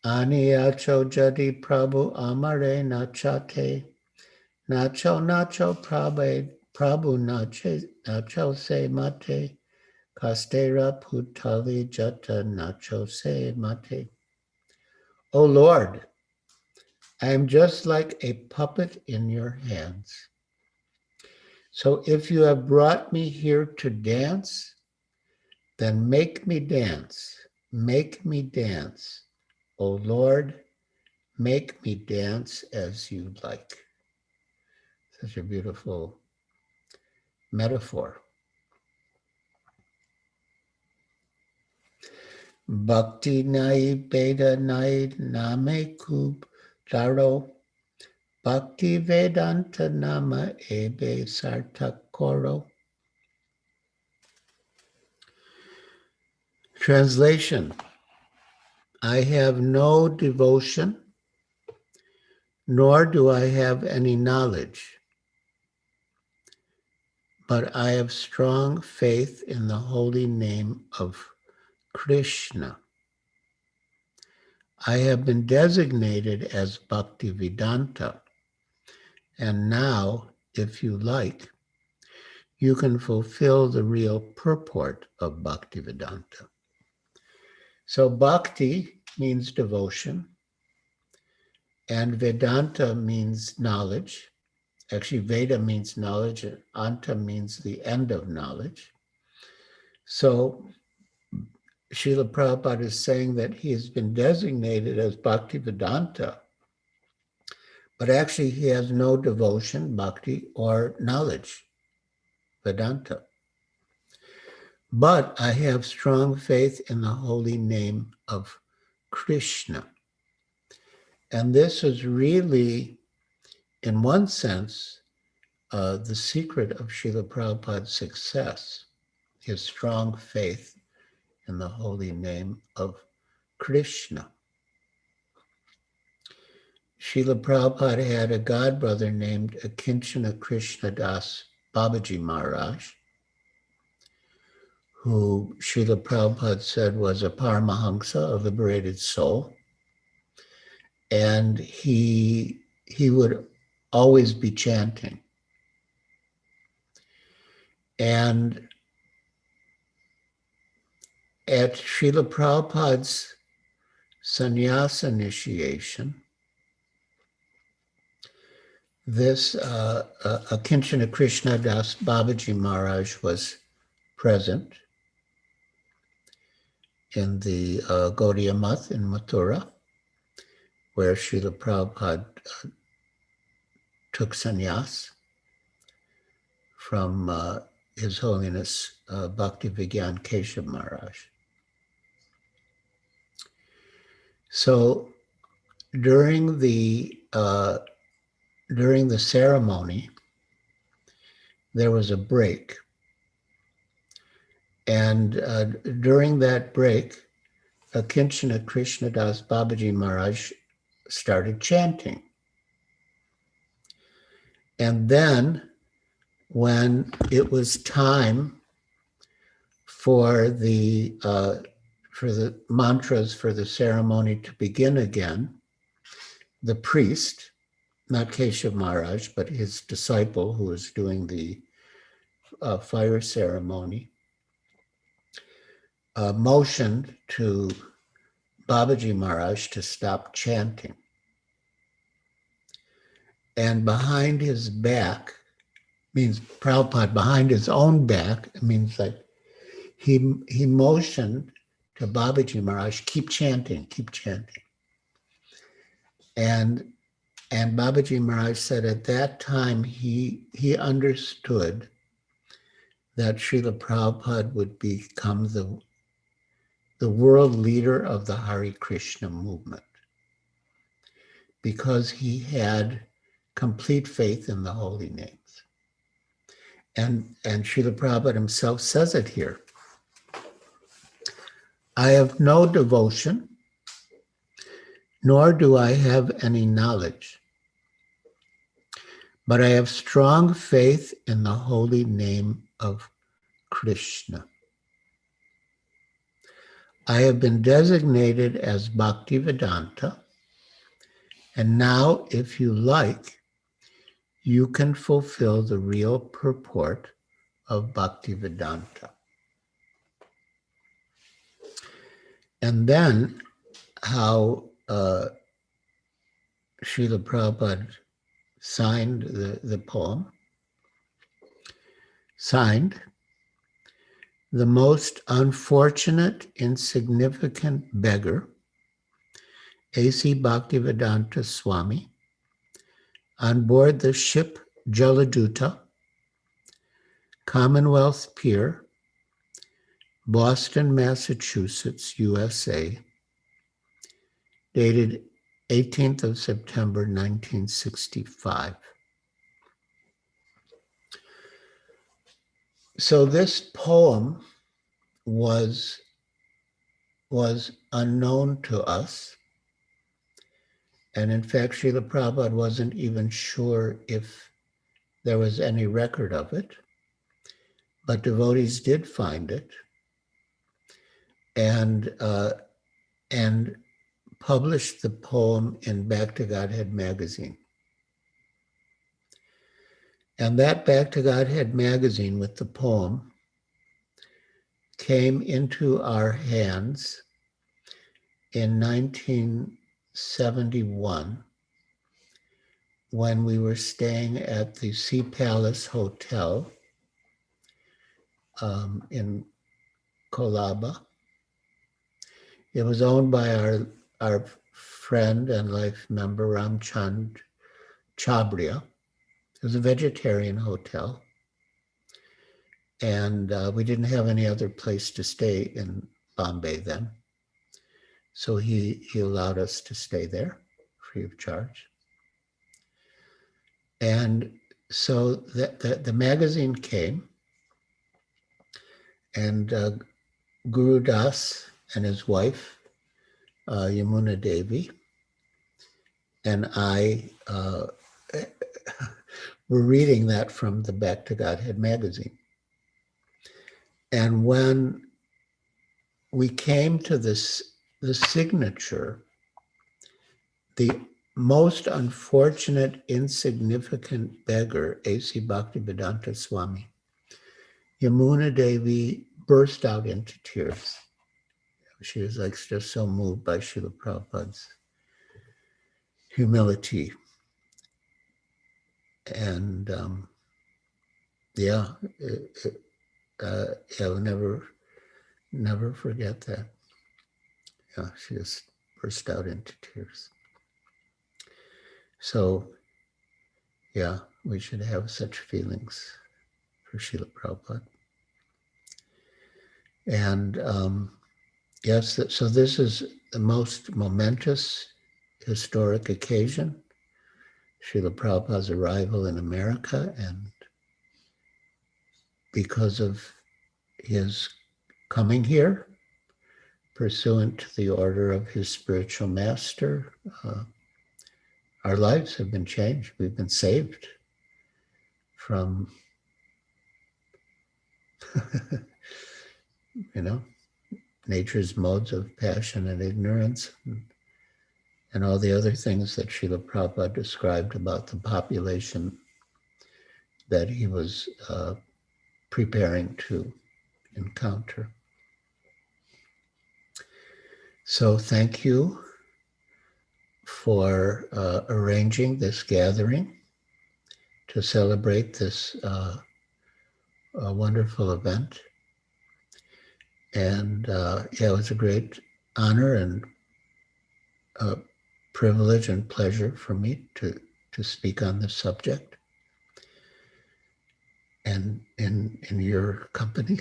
Aniyacho jadi Prabhu amare nachate, nacho Prabhu nacho se mate, kastera putali jata nacho se mate. O Lord, I am just like a puppet in your hands. So if you have brought me here to dance, then make me dance. Make me dance. O Lord, make me dance as you like. Such a beautiful metaphor. Bhakti nai beda nai name kub daro. Bhakti Vedanta Nama Ebe Sartakoro. Translation. I have no devotion, nor do I have any knowledge, but I have strong faith in the holy name of Krishna. I have been designated as Bhaktivedanta, and now, if you like, you can fulfill the real purport of Bhaktivedanta. So Bhakti means devotion, and Vedanta means knowledge. Actually, Veda means knowledge, and Anta means the end of knowledge. So Srila Prabhupada is saying that he has been designated as Bhaktivedanta, but actually he has no devotion, bhakti, or knowledge, Vedanta. But I have strong faith in the holy name of Krishna. And this is really, in one sense, the secret of Srila Prabhupada's success, his strong faith in the holy name of Krishna. Srila Prabhupada had a godbrother named Akinchana Krishna Das Babaji Maharaj, who Srila Prabhupada said was a Paramahamsa, a liberated soul. And he would always be chanting. And at Srila Prabhupada's sannyasa initiation, this Akinchana Krishna Das Babaji Maharaj was present in the Gaudiya Math in Mathura, where Srila Prabhupada took sannyas from His Holiness Bhakti Vigyan Keshav Maharaj. So during the ceremony, there was a break. And during that break, Akinchana Krishna Das Babaji Maharaj started chanting. And then when it was time for the mantras for the ceremony to begin again, the priest, not Keshav Maharaj, but his disciple who was doing the fire ceremony, motioned to Babaji Maharaj to stop chanting. And behind his back, means Prabhupada behind his own back, it means like he motioned to Babaji Maharaj, keep chanting, keep chanting. And Babaji Maharaj said at that time he understood that Srila Prabhupada would become the world leader of the Hare Krishna movement because he had complete faith in the holy names. And Srila Prabhupada himself says it here. I have no devotion, nor do I have any knowledge, but I have strong faith in the holy name of Krishna. I have been designated as Bhaktivedanta, and now, if you like, you can fulfill the real purport of Bhaktivedanta. And then how Srila Prabhupada signed the poem, signed, the most unfortunate, insignificant beggar, A.C. Bhaktivedanta Swami, on board the ship Jaladuta, Commonwealth Pier, Boston, Massachusetts, USA, dated 18th of September, 1965. So this poem was unknown to us. And in fact, Srila Prabhupada wasn't even sure if there was any record of it, but devotees did find it and published the poem in Back to Godhead magazine. And that Back to Godhead magazine with the poem came into our hands in 1971 when we were staying at the Sea Palace Hotel in Kolaba. It was owned by our friend and life member Ramchand Chabria. It was a vegetarian hotel. And we didn't have any other place to stay in Bombay then. So he allowed us to stay there free of charge. And so the magazine came, and Guru Das and his wife, Yamuna Devi, and I were reading that from the Back to Godhead magazine. And when we came to the signature, the most unfortunate, insignificant beggar, A.C. Bhaktivedanta Swami, Yamuna Devi burst out into tears. She was like just so moved by Srila Prabhupada's humility. And yeah, I'll never forget that. Yeah, she just burst out into tears. So, yeah, we should have such feelings for Srila Prabhupada. And yes, so this is the most momentous historic occasion, Srila Prabhupada's arrival in America, and because of his coming here, pursuant to the order of his spiritual master, our lives have been changed. We've been saved from, nature's modes of passion and ignorance, and all the other things that Srila Prabhupada described about the population that he was preparing to encounter. So thank you for arranging this gathering to celebrate this wonderful event. And it was a great honor and privilege and pleasure for me to speak on this subject and in your company.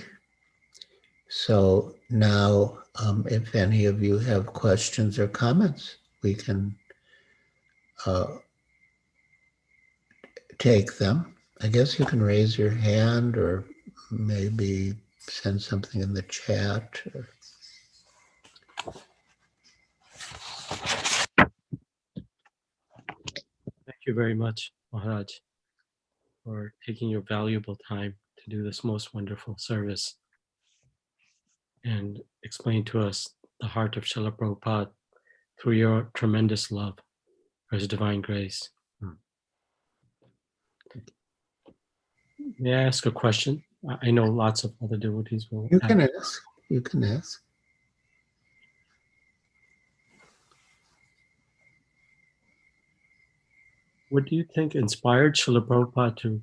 So now, if any of you have questions or comments, we can take them. I guess you can raise your hand or maybe send something in the chat. Thank you very much, Maharaj, for taking your valuable time to do this most wonderful service and explain to us the heart of Srila Prabhupada through your tremendous love for his divine grace. May I ask a question? I know lots of other devotees will You can ask. You can ask. What do you think inspired Srila Prabhupada to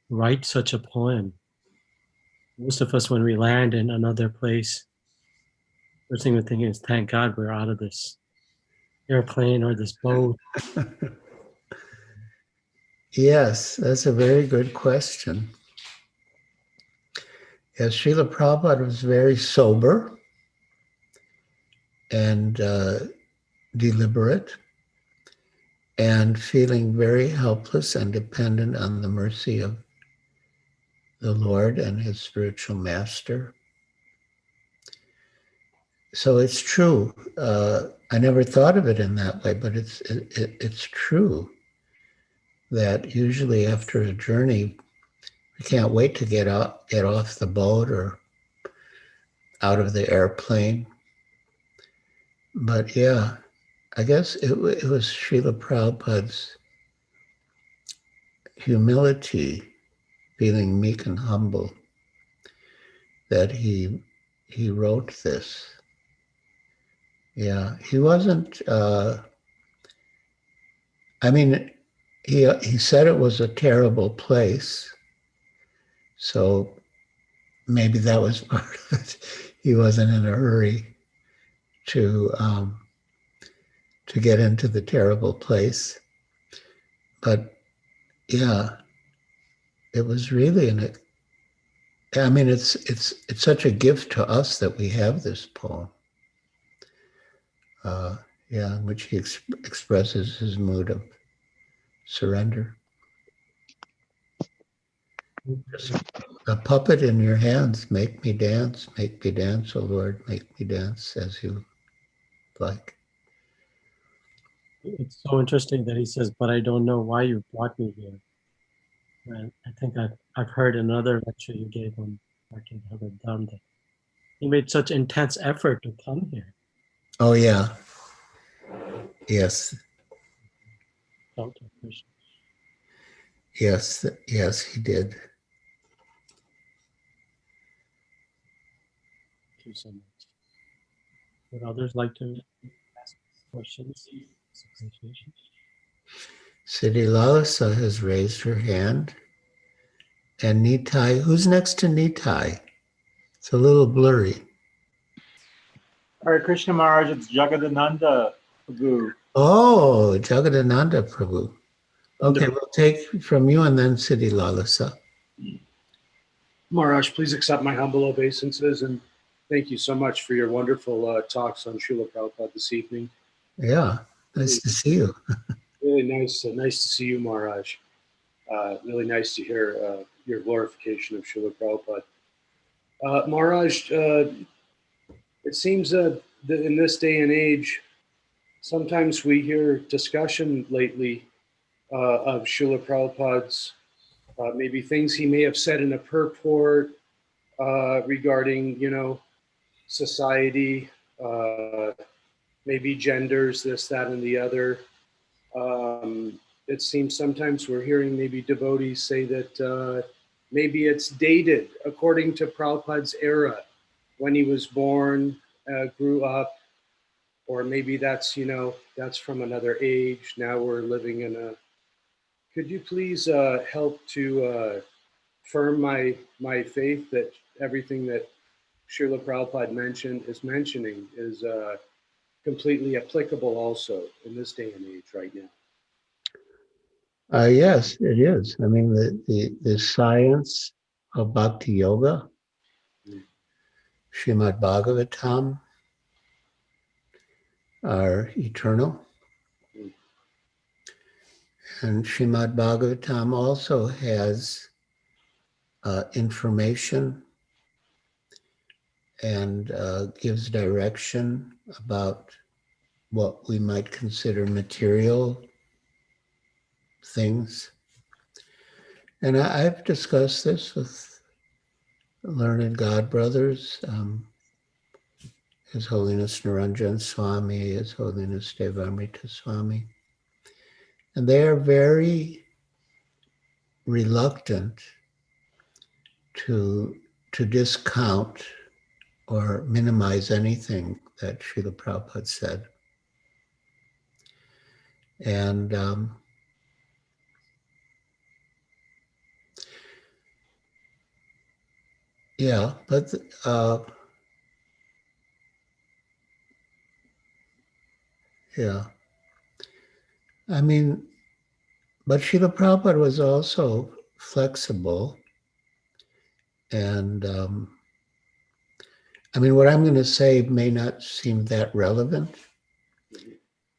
write such a poem? Most of us, when we land in another place, first thing we're thinking is, thank God we're out of this airplane or this boat. Yes, that's a very good question. Yes, Srila Prabhupada was very sober and deliberate and feeling very helpless and dependent on the mercy of the Lord and his spiritual master. So it's true. I never thought of it in that way, but it's true that usually after a journey, we can't wait to get off the boat or out of the airplane. But yeah, I guess it was Srila Prabhupada's humility, feeling meek and humble, that he wrote this. Yeah, he wasn't. I mean, he said it was a terrible place, so maybe that was part of it. He wasn't in a hurry to get into the terrible place, but yeah, it was really I mean, it's such a gift to us that we have this poem. In which he expresses his mood of surrender. Just a puppet in your hands. Make me dance, oh Lord, make me dance as you like. It's so interesting that he says, "But I don't know why you brought me here." And I think I've heard another lecture you gave on Martin Herbert Dunn that he made such intense effort to come here. Oh yeah. Yes. Felt appreciated. Yes. Yes, he did. Thank you so much. Would others like to ask questions? Appreciation. Siddhi Lalasa has raised her hand. And Nitai, who's next to Nitai? It's a little blurry. Hare Krishna Maharaj, it's Jagadananda Prabhu. Oh, Jagadananda Prabhu. From Okay, the- we'll take from you and then Siddhi Lalasa. Maharaj, please accept my humble obeisances and thank you so much for your wonderful talks on Srila Prabhupada this evening. Yeah, nice to see you. Really nice to see you, Maharaj. Really nice to hear your glorification of Srila Prabhupada. Maharaj, it seems that in this day and age, sometimes we hear discussion lately of Srila Prabhupada's maybe things he may have said in a purport regarding, society, maybe genders, this, that, and the other. It seems sometimes we're hearing maybe devotees say that maybe it's dated according to Prabhupada's era, when he was born, grew up, or maybe that's from another age. Now we're living in a. Could you please help to affirm my faith that everything that Srila Prabhupada mentioning is completely applicable also in this day and age right now. Yes, it is. I mean, the science of Bhakti Yoga, Srimad Bhagavatam, are eternal. And Srimad Bhagavatam also has information and gives direction about what we might consider material things. And I've discussed this with learned God brothers, His Holiness Naranjan Swami, His Holiness Devamrita Swami. And they are very reluctant to discount or minimize anything that Srila Prabhupada said. And yeah, but yeah, I mean, but Srila Prabhupada was also flexible. And I mean, what I'm going to say may not seem that relevant,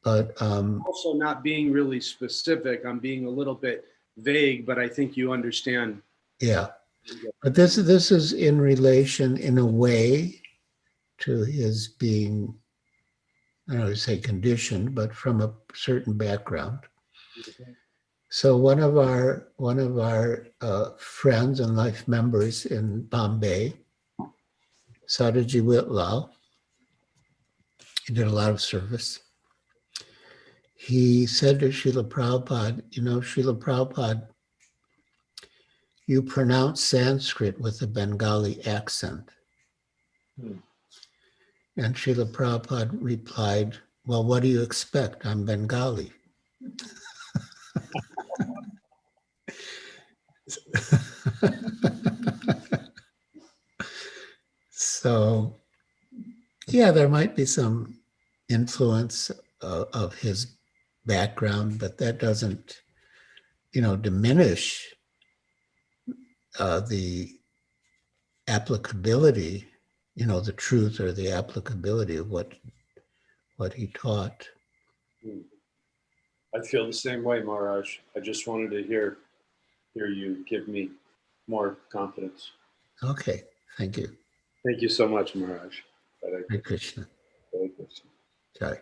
but Also, not being really specific, I'm being a little bit vague, but I think you understand. yeah, but this is in relation, in a way, to his being, I don't know to say conditioned, but from a certain background. So one of our friends and life members in Bombay, Sadaji Whitlaw, he did a lot of service. He said to Srila Prabhupada, Srila Prabhupada, you pronounce Sanskrit with a Bengali accent. And Srila Prabhupada replied, well, what do you expect? I'm Bengali. So, yeah, there might be some influence of his background, but that doesn't, diminish the applicability, the truth or the applicability of what he taught. I feel the same way, Maharaj. I just wanted to hear you give me more confidence. Okay, thank you. Thank you so much, Maharaj. Hare Hare Krishna. Hare Krishna. Sorry.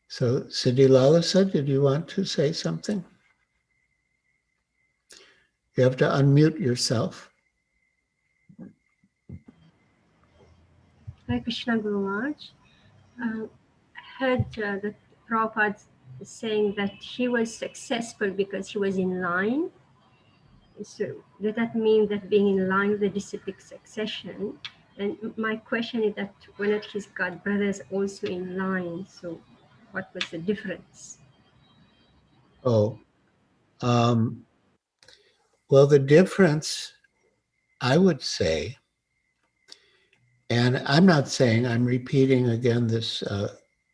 So, Siddhi Lalasa, did you want to say something? You have to unmute yourself. Hare Krishna Guru Maharaj. I heard that Prabhupada saying that he was successful because he was in line. So does that mean that being in line with the disciplic succession? And my question is that why not his god brothers also in line? So what was the difference? Oh, well, the difference, I would say, and I'm not saying, I'm repeating again this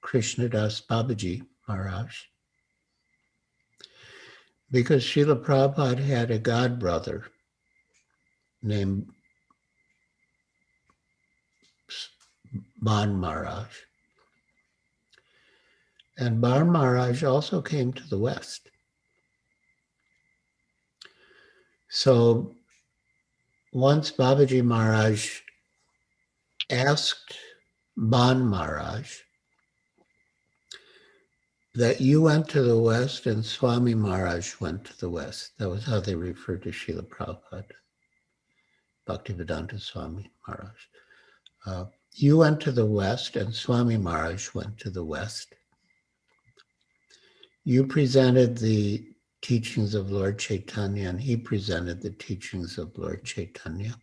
Krishnadas Babaji Maharaj, because Srila Prabhupada had a god brother named Ban Maharaj. And Ban Maharaj also came to the West. So once Babaji Maharaj asked Ban Maharaj that you went to the West and Swami Maharaj went to the West. That was how they referred to Srila Prabhupada, Bhaktivedanta Swami Maharaj. You went to the West and Swami Maharaj went to the West. You presented the teachings of Lord Chaitanya and he presented the teachings of Lord Chaitanya.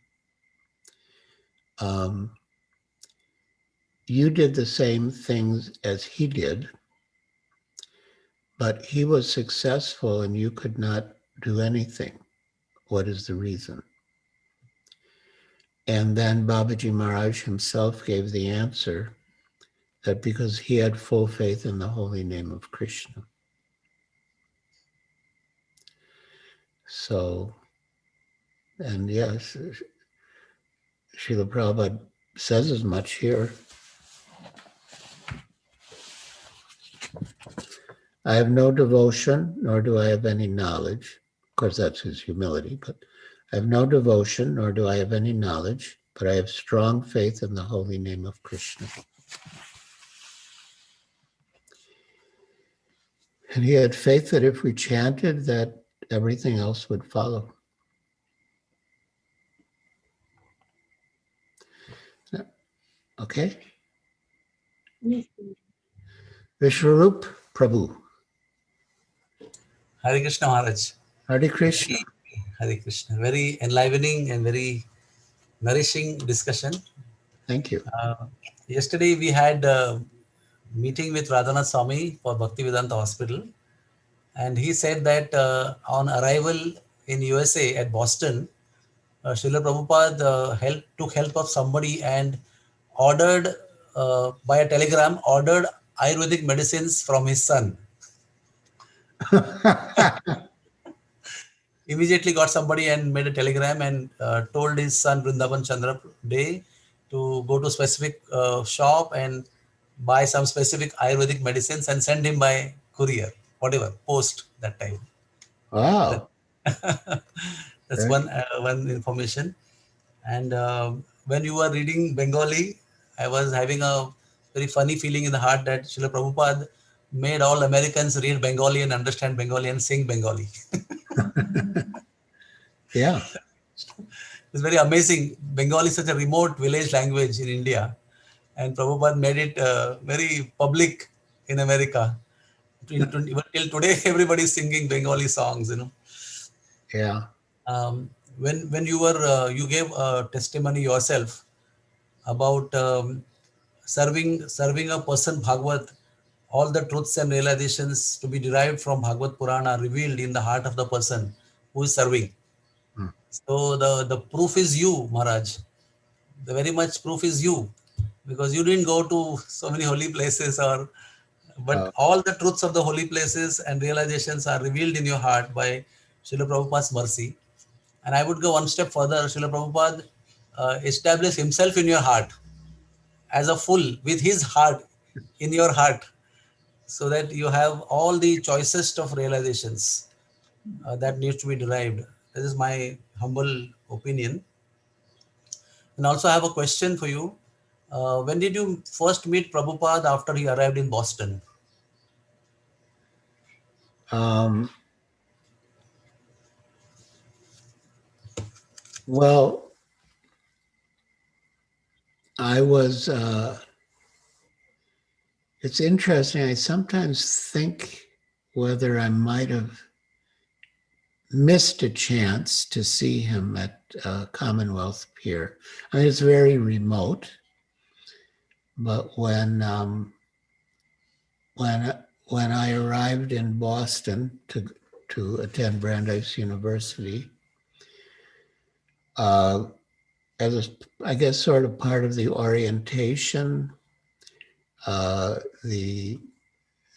You did the same things as he did, but he was successful and you could not do anything. What is the reason? And then Babaji Maharaj himself gave the answer that because he had full faith in the holy name of Krishna. So, and yes, Srila Prabhupada says as much here. I have no devotion, nor do I have any knowledge. Of course, that's his humility, but I have no devotion, nor do I have any knowledge, but I have strong faith in the holy name of Krishna. And he had faith that if we chanted, that everything else would follow. Okay? Yes. Vishwarup Prabhu. Hare Krishna Maharaj. Hare Krishna. Hare Krishna. Very enlivening and very nourishing discussion. Thank you. Yesterday we had a meeting with Radhanath Swami for Bhaktivedanta Hospital, and he said that on arrival in USA at Boston, Srila Prabhupada took help of somebody and ordered by a telegram, ordered Ayurvedic medicines from his son. Immediately got somebody and made a telegram and told his son Vrindavan Chandra Day to go to a specific shop and buy some specific Ayurvedic medicines and send him by courier, whatever, post that time. Wow. That's one information. And when you were reading Bengali, I was having a very funny feeling in the heart that Srila Prabhupada made all Americans read Bengali and understand Bengali and sing Bengali. Yeah. It's very amazing. Bengali is such a remote village language in India, and Prabhupada made it very public in America. Even till today, everybody is singing Bengali songs. Yeah. When you gave a testimony yourself about serving a person Bhagavad, all the truths and realizations to be derived from Bhagavad Purana are revealed in the heart of the person who is serving. So the proof is you, Maharaj. The very much proof is you, because you didn't go to so many holy places, but all the truths of the holy places and realizations are revealed in your heart by Srila Prabhupada's mercy. And I would go one step further. Srila Prabhupada established himself in your heart as a full, with his heart in your heart. so that you have all the choicest of realizations that needs to be derived. This is my humble opinion. And also I have a question for you. When did you first meet Prabhupada after he arrived in Boston? Well, I was, it's interesting. I sometimes think whether I might have missed a chance to see him at Commonwealth Pier. I mean, it's very remote, but when I arrived in Boston to attend Brandeis University, as I guess sort of part of the orientation, the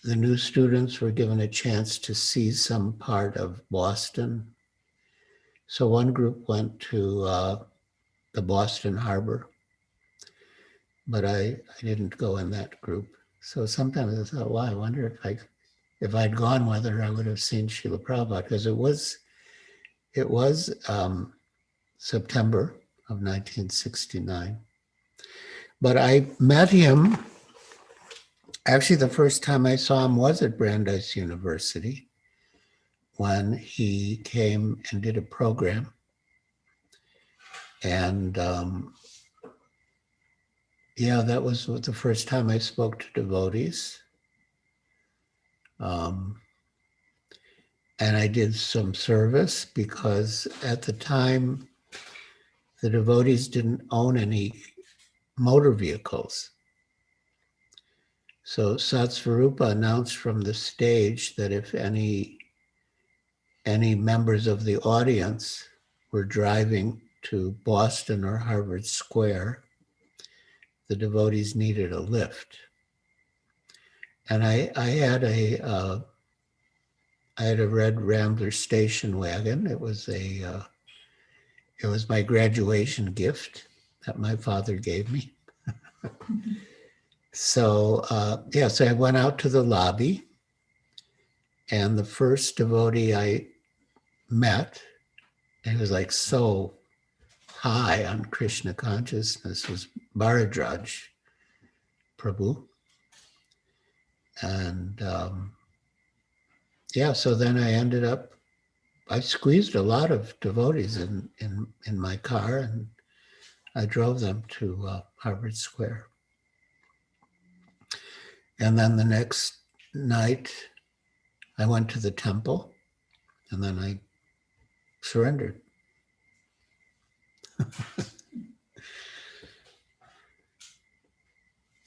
new students were given a chance to see some part of Boston. So one group went to the Boston Harbor, but I didn't go in that group. So sometimes I thought, well, I wonder if I'd gone, whether I would have seen Srila Prabhupada, because it was September of 1969. But I met him, actually the first time I saw him was at Brandeis University when he came and did a program. And yeah, that was the first time I spoke to devotees. And I did some service because at the time, the devotees didn't own any motor vehicles. So Satsvarupa announced from the stage that if any members of the audience were driving to Boston or Harvard Square, the devotees needed a lift. And I had a red Rambler station wagon. It was my graduation gift that my father gave me. So so I went out to the lobby, and the first devotee I met, and he was like so high on Krishna consciousness, was Bharadraj Prabhu. And so then I squeezed a lot of devotees in my car, and I drove them to Harvard Square. And then the next night, I went to the temple, and then I surrendered. At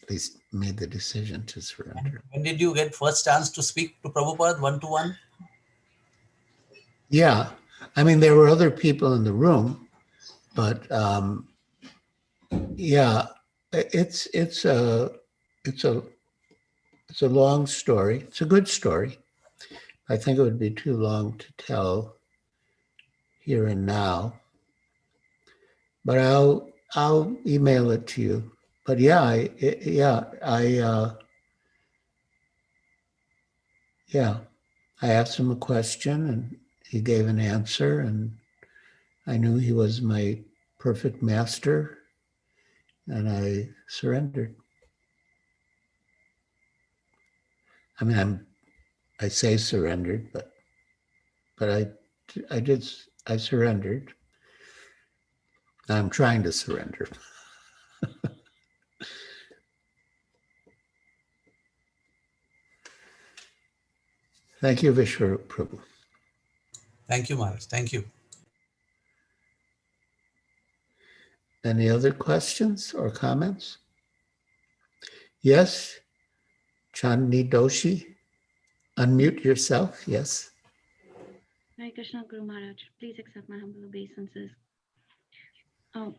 least made the decision to surrender. When did you get first chance to speak to Prabhupada one-to-one? Yeah, I mean, there were other people in the room, but it's a long story. It's a good story. I think it would be too long to tell here and now, but I'll email it to you. But I asked him a question and he gave an answer, and I knew he was my perfect master, and I surrendered. I mean, I say surrendered, but I surrendered. I'm trying to surrender. Thank you, Vishwarup Prabhu. Thank you, Maharaj. Thank you. Any other questions or comments? Yes, Chandni Doshi, unmute yourself. Yes. Hare Krishna, Guru Maharaj. Please accept my humble obeisances. So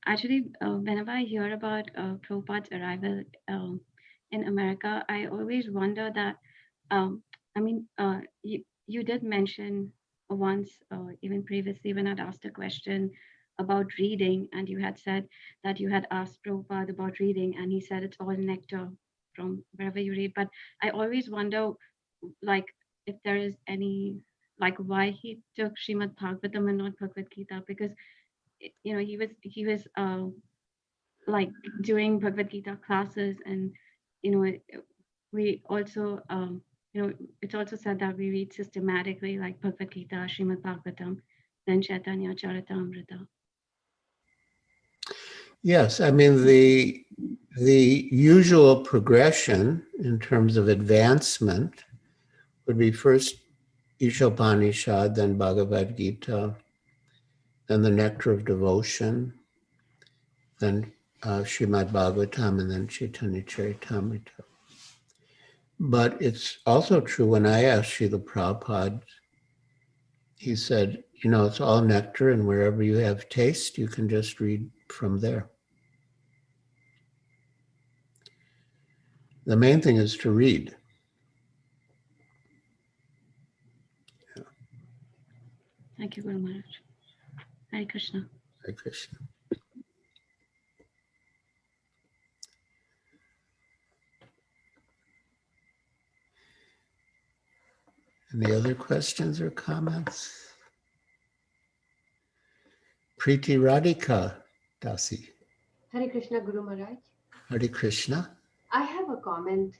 actually, whenever I hear about Prabhupada's arrival in America, I always wonder that, you did mention once, even previously when I'd asked a question about reading, and you had said that you had asked Prabhupada about reading, and he said it's all nectar from wherever you read. But I always wonder, like, if there is any, like, why he took Srimad Bhagavatam and not Bhagavad Gita, because he was like doing Bhagavad Gita classes, and we also it's also said that we read systematically, like Bhagavad Gita, Srimad Bhagavatam, then Chaitanya Charitamrita. Yes, I mean the usual progression in terms of advancement would be first Ishopanishad, then Bhagavad Gita, then the Nectar of Devotion, then Srimad Bhagavatam, and then Chaitanya Charitamrita. But it's also true when I asked Srila Prabhupada, he said, it's all nectar, and wherever you have taste, you can just read from there. The main thing is to read. Thank you, Guru Maharaj. Hare Krishna. Hare Krishna. Any other questions or comments? Preeti Radhika Dasi. Hare Krishna, Guru Maharaj. Hare Krishna. I have a comment.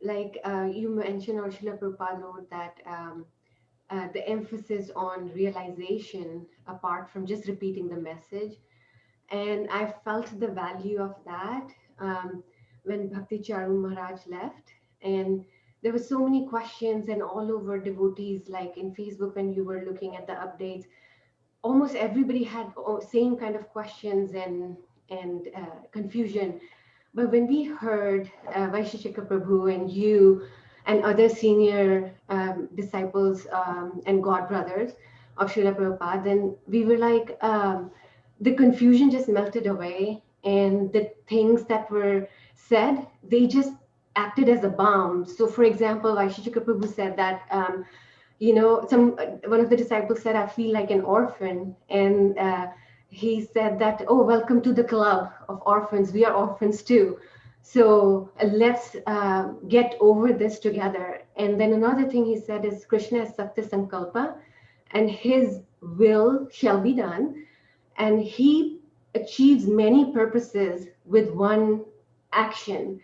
You mentioned, or Srila Prabhupada wrote that the emphasis on realization apart from just repeating the message. And I felt the value of that when Bhakti Charu Maharaj left. And there were so many questions and all over devotees, like in Facebook when you were looking at the updates, almost everybody had same kind of questions and confusion. But when we heard Vaisheshika Prabhu and you and other senior disciples and god brothers of Srila Prabhupada, then we were like, the confusion just melted away, and the things that were said, they just acted as a balm. So, for example, Vaisheshika Prabhu said that one of the disciples said, I feel like an orphan, and he said that, oh, welcome to the club of orphans, we are orphans too, so let's get over this together. And then another thing he said is, Krishna is Satya Sankalpa, and his will shall be done, and he achieves many purposes with one action.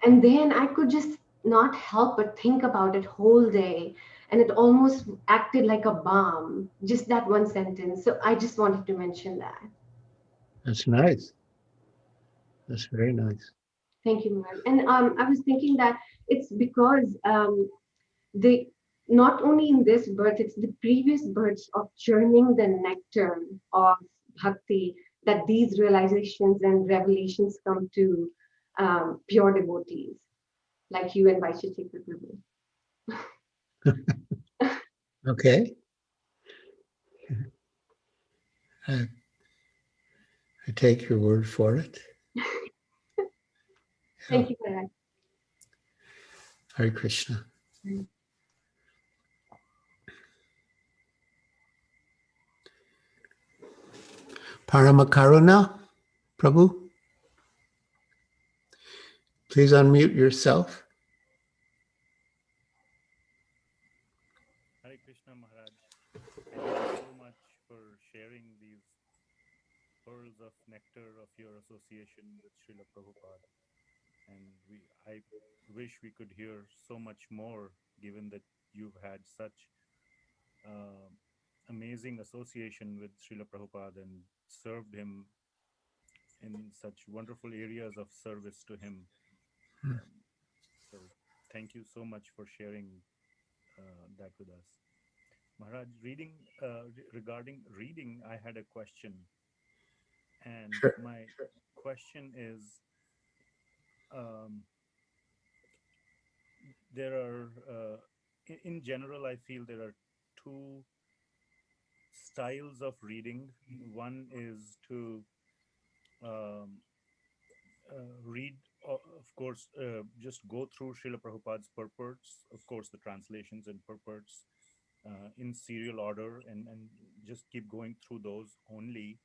And then I could just not help but think about it whole day, and it almost acted like a balm, just that one sentence. So I just wanted to mention that. That's nice. That's very nice. Thank you, Maharaj. And I was thinking that it's because the not only in this birth, it's the previous births of churning the nectar of bhakti that these realizations and revelations come to pure devotees like you and Vaisheshika Prabhu. Okay. I take your word for it. Thank you for that. Hare Krishna. Paramakaruna, Prabhu, please unmute yourself. Hare Krishna Maharaj, thank you so much for sharing these pearls of nectar of your association with Srila Prabhupada. And I wish we could hear so much more, given that you've had such amazing association with Srila Prabhupada and served him in such wonderful areas of service to him. So thank you so much for sharing that with us. Maharaj, regarding reading, I had a question. And my question is, there are, in general, I feel there are two styles of reading. One is to read, of course, just go through Srila Prabhupada's purports, of course, the translations and purports, in serial order, and just keep going through those only.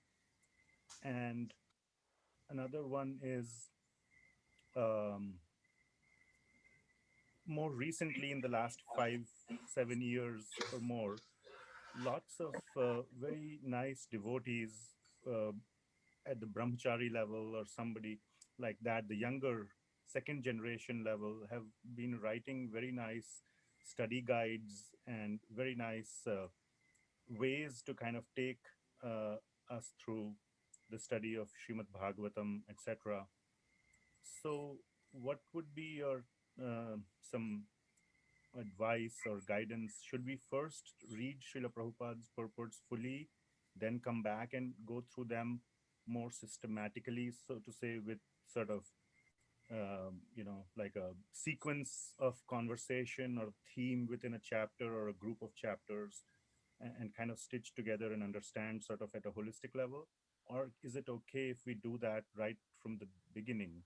And another one is um, more recently, in the last 5-7 years or more, lots of very nice devotees uh, at the brahmachari level or somebody like that, the younger second generation level, have been writing very nice study guides and very nice ways to kind of take us through the study of Srimad Bhagavatam, etc. So, what would be your some advice or guidance? Should we first read Srila Prabhupada's purports fully, then come back and go through them more systematically, so to say, with sort of like a sequence of conversation or theme within a chapter or a group of chapters, and kind of stitch together and understand sort of at a holistic level? Or is it okay if we do that right from the beginning?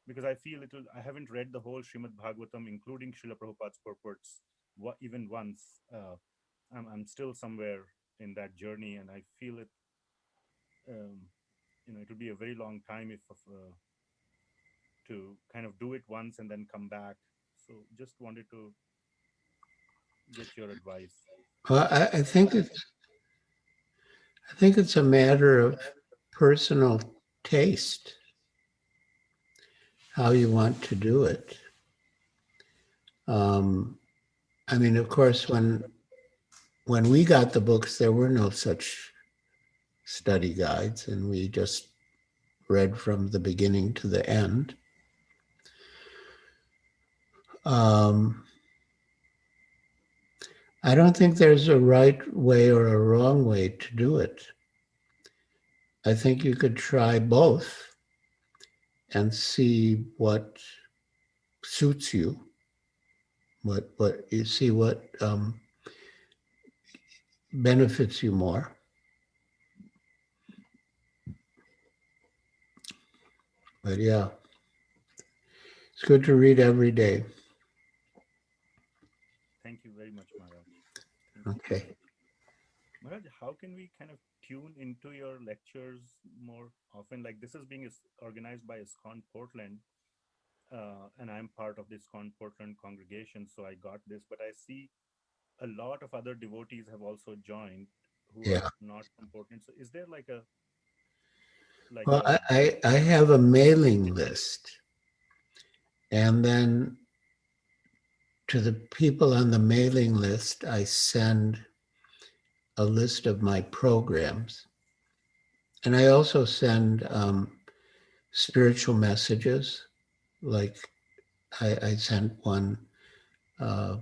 Because I feel I haven't read the whole Srimad Bhagavatam, including Srila Prabhupada's purports, even once. I'm still somewhere in that journey, and I feel it. It will be a very long time if to kind of do it once and then come back. So just wanted to get your advice. Well, I think it's a matter of personal taste, how you want to do it. I mean, of course, when we got the books, there were no such study guides, and we just read from the beginning to the end. I don't think there's a right way or a wrong way to do it. I think you could try both and see what suits you, what you see, what benefits you more. But yeah, it's good to read every day. Thank you very much, Maharaj. Thank Okay. you. Maharaj, how can we kind of tune into your lectures more often? Like, this is being organized by ISKCON Portland, and I'm part of the ISKCON Portland congregation, so I got this. But I see a lot of other devotees have also joined who Yeah. are not from Portland. So is there like a Well, I have a mailing list, and then to the people on the mailing list, I send a list of my programs. And I also send spiritual messages. Like I sent one, a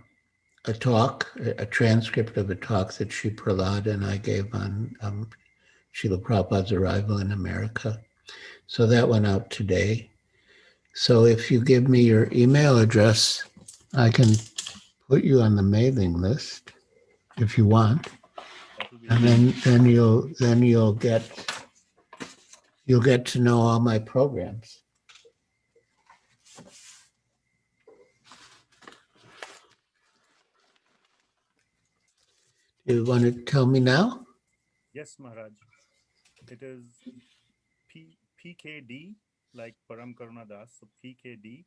talk, a transcript of a talk that Sri Prahlada and I gave on Srila Prabhupada's arrival in America. So that went out today. So if you give me your email address, I can put you on the mailing list if you want. And then you'll get to know all my programs. You want to tell me now? Yes, Maharaj. It is PKD, like Param Karuna Das. So PKD,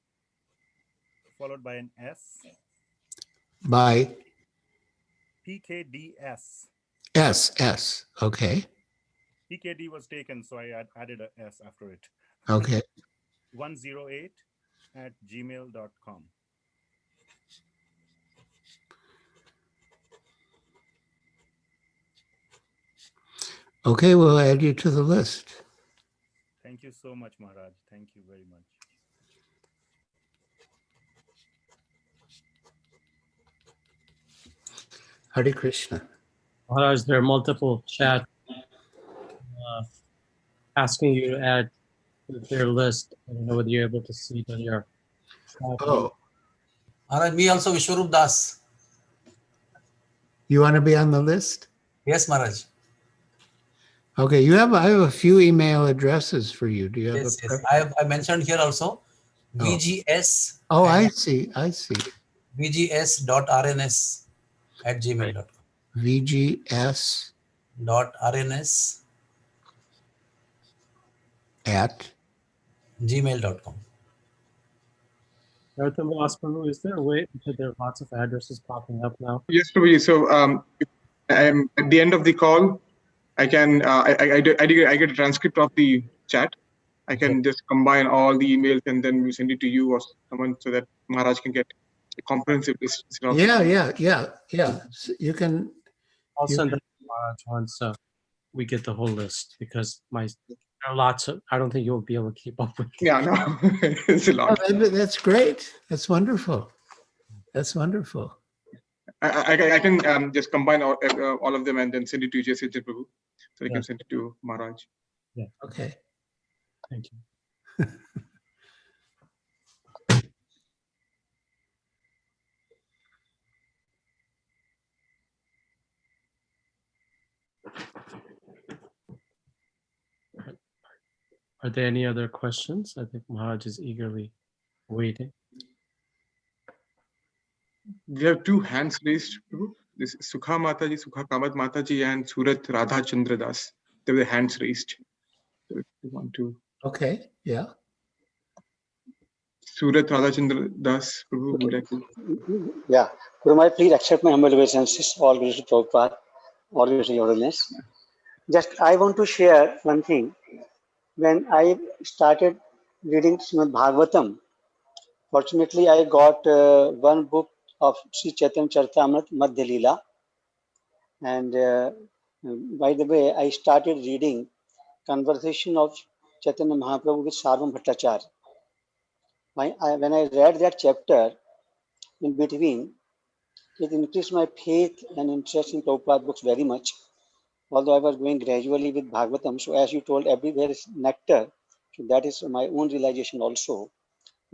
followed by an S. By PKDS. S. Okay. PKD was taken, so I added a S after it. Okay. 108@gmail.com. Okay, we'll add you to the list. Thank you so much, Maharaj. Thank you very much. Hare Krishna. Maharaj, there are multiple chats asking you to add to their list. I don't know whether you're able to see it on your chat. Oh. Maharaj, me also Vishwarup Das. You want to be on the list? Yes, Maharaj. Okay, I have a few email addresses for you. Do you have Yes, a yes. I mentioned here also VGS. Oh, I see. VGS.rns@gmail.com. VGS .rns at gmail.com. Narottam Das Prabhu, is there a way, because there are lots of addresses popping up now? Yes, Prabhuji. So if I am at the end of the call, I can I get a transcript of the chat. I can just combine all the emails and then we send it to you or someone so that Maharaj can get a comprehensive list. Yeah. So you can. I'll You send can- that to Maharaj once we get the whole list, because there are lots of, I don't think you'll be able to keep up with it. Yeah, no, it's a lot. Oh, that's great. That's wonderful. That's wonderful. I can just combine all of them and then send it to Jesse Prabhu, so I can Yes. send it to Maharaj. Yeah. Okay. Thank you. Are there any other questions? I think Maharaj is eagerly waiting. We have two hands raised, Prabhu. This is Sukha Mataji, Sukha Kamat Mataji, and Surat Radha Chandra Das. They were the hands raised. So if you want to. Okay. Yeah. Surat Radha Chandra Das, Prabhu, would like to. Yeah. Gurumai, please accept my humble obeisances. All glories to Prabhupada, all glories to your holiness. Just I want to share one thing. When I started reading Srimad Bhagavatam, fortunately I got one book of Sri Chaitanya Charitamrita Madhya Leela. And by the way, I started reading Conversation of Chaitanya Mahaprabhu with Sarvam Bhattacharya. When I read that chapter in between, it increased my faith and interest in Prabhupada books very much. Although I was going gradually with Bhagavatam, so as you told, everywhere is nectar. So that is my own realization also,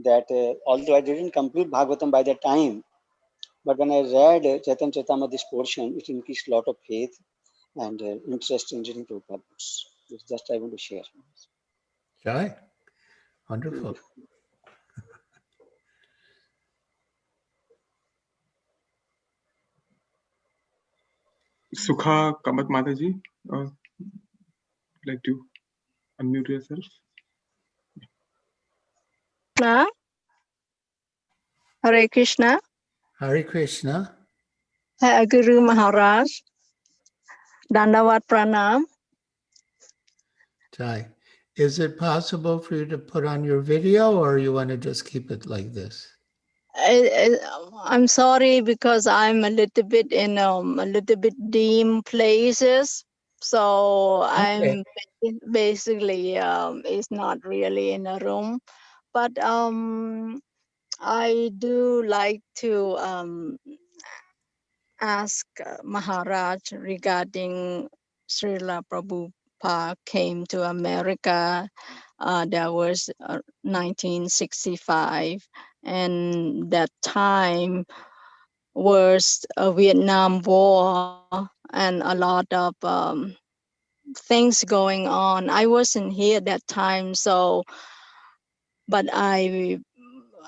that although I didn't complete Bhagavatam by that time, but when I read Chaitanya Charitamrita, this portion, it increased a lot of faith and interest in reading Prabhupada books. It's just I want to share. Jai. Wonderful. Sukha Kamat Mataji, like to unmute yourself. Hare Krishna. Hare Krishna. Guru Maharaj. Dandavat Pranam. Jai. Is it possible for you to put on your video, or you want to just keep it like this? I'm sorry because I'm a little bit in a little bit dim places. So Okay. I'm basically it's not really in a room. But I do like to ask Maharaj regarding Srila Prabhupada came to America. That was 1965, and that time was a Vietnam War and a lot of things going on. I wasn't here that time, so but I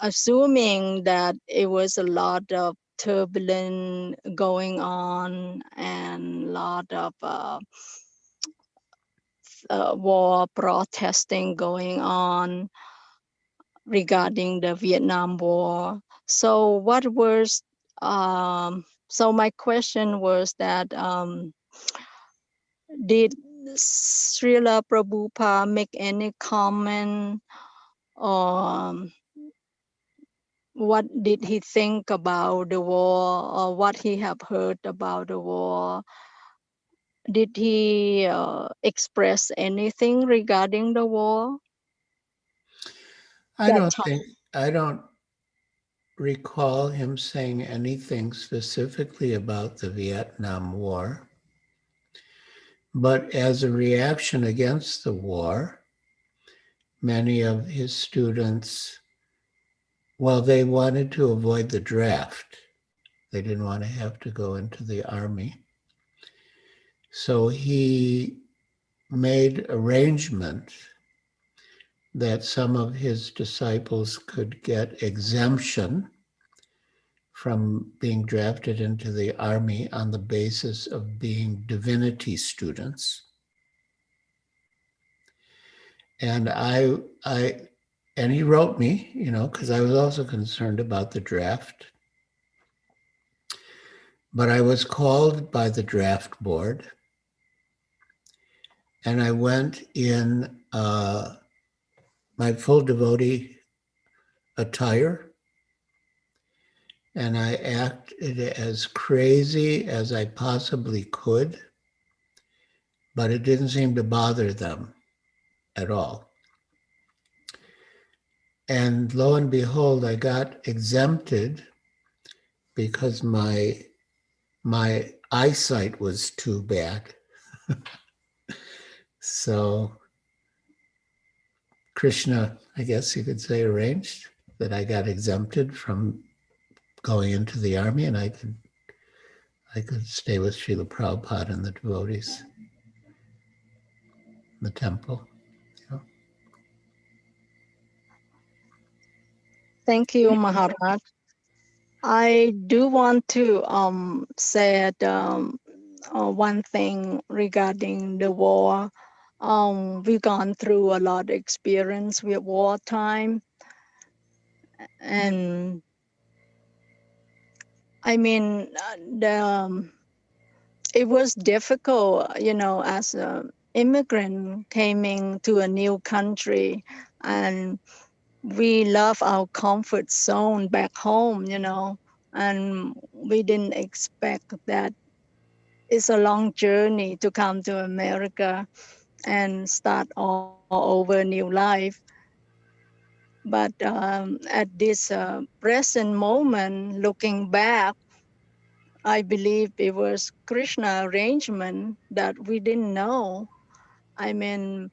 assuming that it was a lot of turbulence going on and a lot of war protesting going on regarding the Vietnam War. So what was so my question was that did Srila Prabhupada make any comment on what did he think about the war, or what he have heard about the war? Did he express anything regarding the war? I don't recall him saying anything specifically about the Vietnam War. But as a reaction against the war, many of his students, well, they wanted to avoid the draft. They didn't want to have to go into the army. So he made arrangement that some of his disciples could get exemption from being drafted into the army on the basis of being divinity students. And and he wrote me, because I was also concerned about the draft. But I was called by the draft board, and I went in my full devotee attire, and I acted as crazy as I possibly could, but it didn't seem to bother them at all. And lo and behold, I got exempted because my eyesight was too bad. So Krishna, I guess you could say, arranged that I got exempted from going into the army, and I could stay with Srila Prabhupada and the devotees in the temple. Thank you, Maharaj. I do want to say one thing regarding the war. We've gone through a lot of experience with wartime, and I mean, it was difficult, as an immigrant coming to a new country, and we love our comfort zone back home, and we didn't expect that it's a long journey to come to America and start all over new life. But at this present moment, looking back, I believe it was Krishna arrangement that we didn't know. I mean,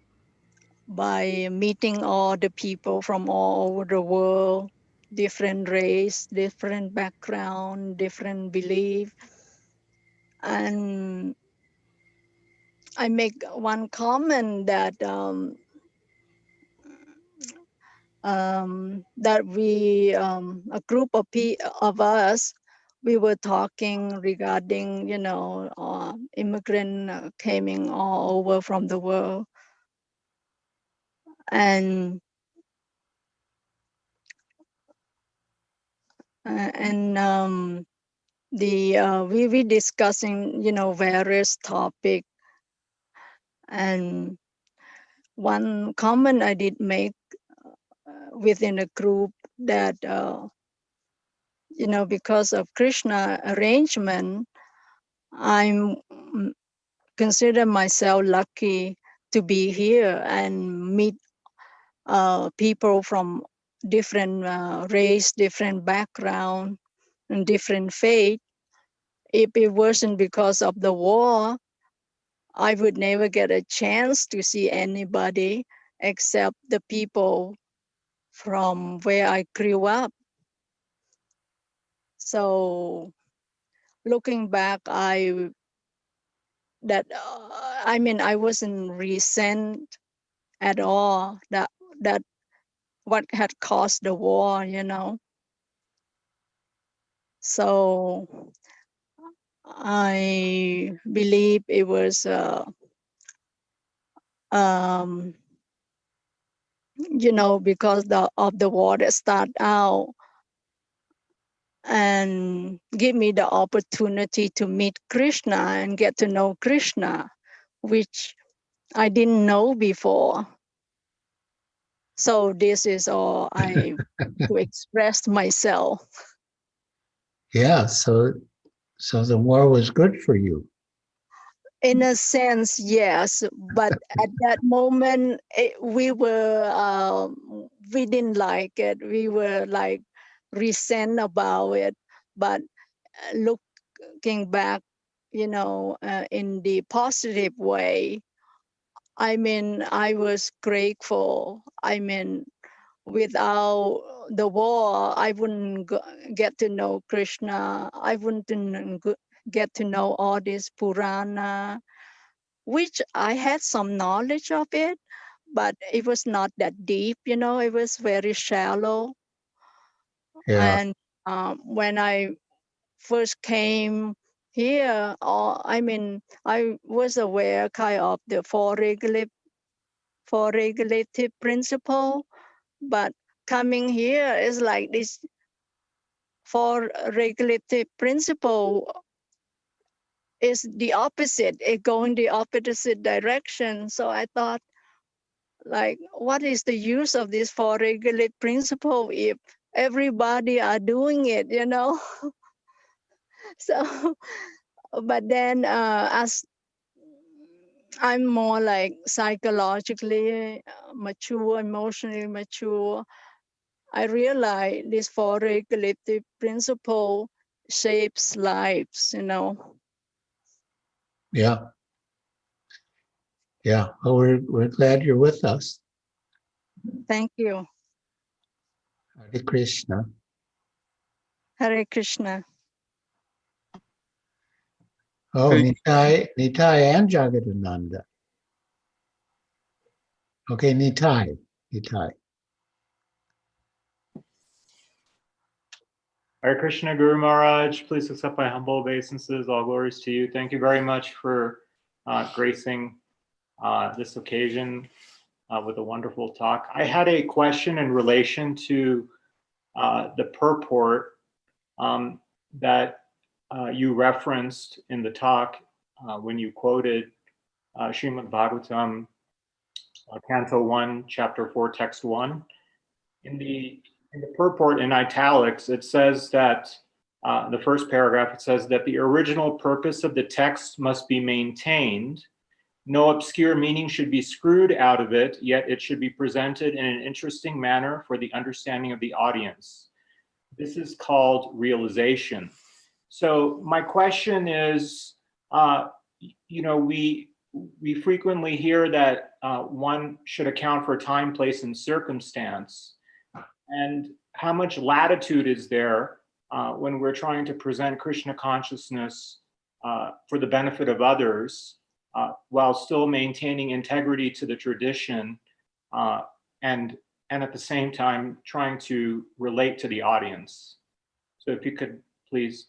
by meeting all the people from all over the world, different race, different background, different belief. And I make one comment that that we, a group of us, we were talking regarding, immigrant coming all over from the world. And we discussing, various topic. And one comment I did make within a group that, because of Krishna arrangement, I'm consider myself lucky to be here and meet people from different race, different background, and different faith. If it wasn't because of the war, I would never get a chance to see anybody except the people from where I grew up. So looking back, I wasn't resent at all that what had caused the war, So I believe it was, because of the war that started out and give me the opportunity to meet Krishna and get to know Krishna, which I didn't know before. So this is all I to express myself. Yeah, so the war was good for you. In a sense, yes, but at that moment, we didn't like it. We were like resent about it. But looking back, in the positive way, I was grateful. Without the war, I wouldn't get to know Krishna. I wouldn't get to know all this Purana, which I had some knowledge of it, but it was not that deep, it was very shallow. Yeah. And when I first came here, I was aware kind of the four regulative principle, but coming here is like this four regulative principle is the opposite, it going the opposite direction. So I thought, like, what is the use of this four regulative principle if everybody are doing it, you know? So, but then as I'm more like psychologically mature, emotionally mature, I realize this four regulative principle shapes lives, you know. Yeah. Yeah. Well, we're glad you're with us. Thank you. Hare Krishna. Hare Krishna. Oh, Hare Nitai and Jagadananda. Okay, Nitai. Hare Krishna, Guru Maharaj, please accept my humble obeisances. All glories to you. Thank you very much for gracing this occasion with a wonderful talk. I had a question in relation to the purport that you referenced in the talk when you quoted Srimad Bhagavatam, Canto 1, Chapter 4, Text 1. In the purport in italics, it says that the first paragraph, it says that the original purpose of the text must be maintained. No obscure meaning should be screwed out of it, yet it should be presented in an interesting manner for the understanding of the audience. This is called realization. So my question is, we frequently hear that one should account for time, place, and circumstance. And how much latitude is there when we're trying to present Krishna consciousness for the benefit of others, while still maintaining integrity to the tradition, and at the same time trying to relate to the audience? So if you could please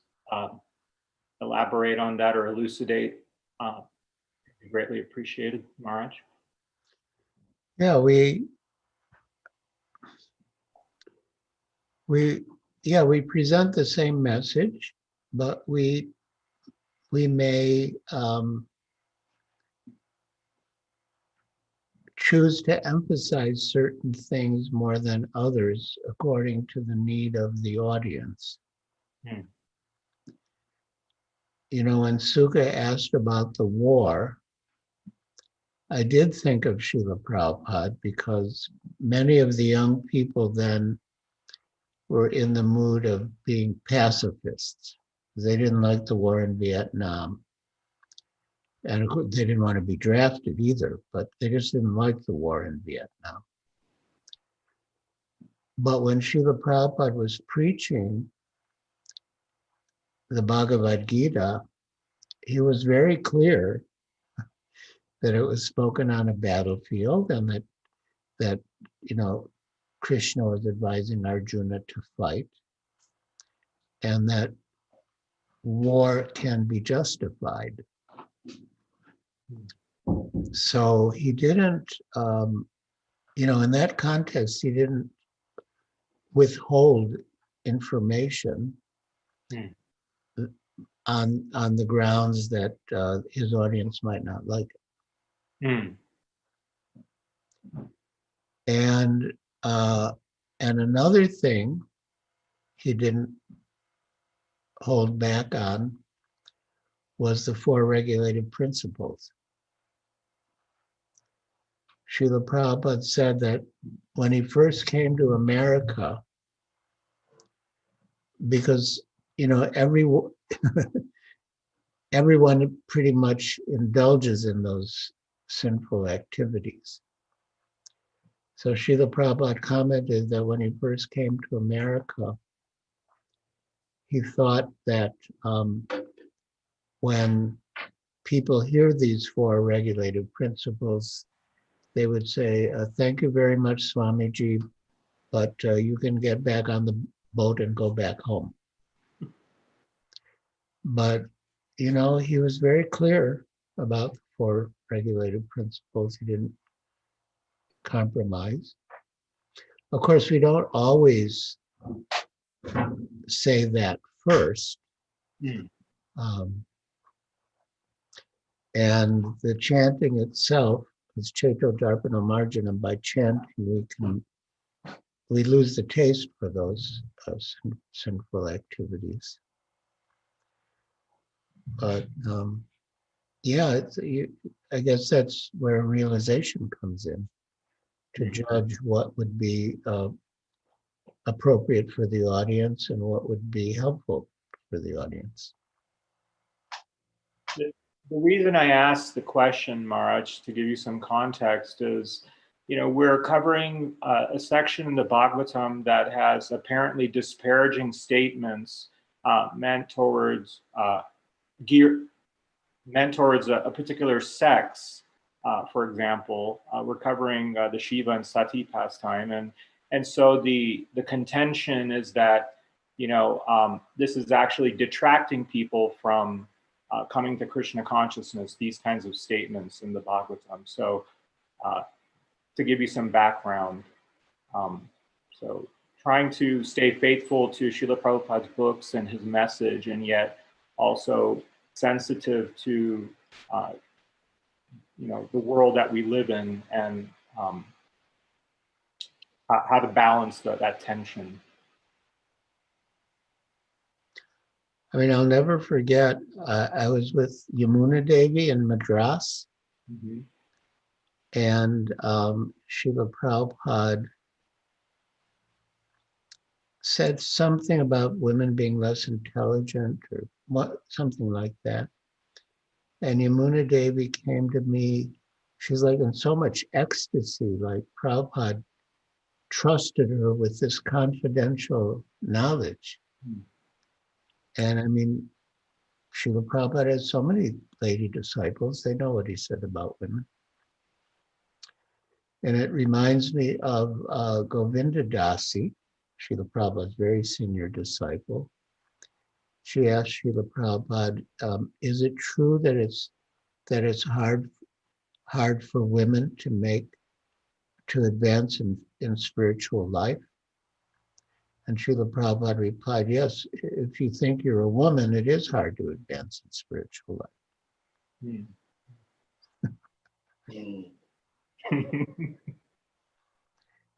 elaborate on that or elucidate, it'd be greatly appreciated, Maharaj. Yeah, we present the same message, but we may choose to emphasize certain things more than others according to the need of the audience. You know, when Sukha asked about the war, I did think of Srila Prabhupada because many of the young people then were in the mood of being pacifists. They didn't like the war in Vietnam. And of course, they didn't want to be drafted either, but they just didn't like the war in Vietnam. But when Srila Prabhupada was preaching the Bhagavad Gita, he was very clear that it was spoken on a battlefield and that Krishna was advising Arjuna to fight and that war can be justified. So he didn't, in that context, he didn't withhold information on the grounds that his audience might not like it. And another thing he didn't hold back on was the four regulative principles. Srila Prabhupada said that when he first came to America, because everyone pretty much indulges in those sinful activities. So Srila Prabhupada commented that when he first came to America, he thought that when people hear these four regulative principles, they would say, thank you very much, Swamiji, but you can get back on boat and go back home. But, you know, he was very clear about the 4 regulative principles. He didn't compromise. Of course, we don't always say that first. And the chanting itself is Cheto Darpana Marjanam. By chanting, we lose the taste for those sinful activities. But yeah, I guess that's where realization comes in, to judge what would be appropriate for the audience and what would be helpful for the audience. The reason I asked the question, Maharaj, to give you some context is, you know, we're covering a section in the Bhagavatam that has apparently disparaging statements meant towards a particular sex. For example, we're covering the Shiva and Sati pastime, and so the contention is that, you know, this is actually detracting people from coming to Krishna consciousness, these kinds of statements in the Bhagavatam. So to give you some background, so trying to stay faithful to Srila Prabhupada's books and his message, and yet also sensitive to you know, the world that we live in, and how to balance that tension. I mean, I'll never forget, I was with Yamuna Devi in Madras, and Srila Prabhupada said something about women being less intelligent or something like that. And Yamuna Devi came to me, she's like in so much ecstasy, like Prabhupada trusted her with this confidential knowledge. And I mean, Srila Prabhupada has so many lady disciples, they know what he said about women. And it reminds me of Govinda Dasi, Srila Prabhupada's very senior disciple. She asked Srila Prabhupada, is it true that it's hard for women to advance in spiritual life? And Srila Prabhupada replied, yes, if you think you're a woman, it is hard to advance in spiritual life.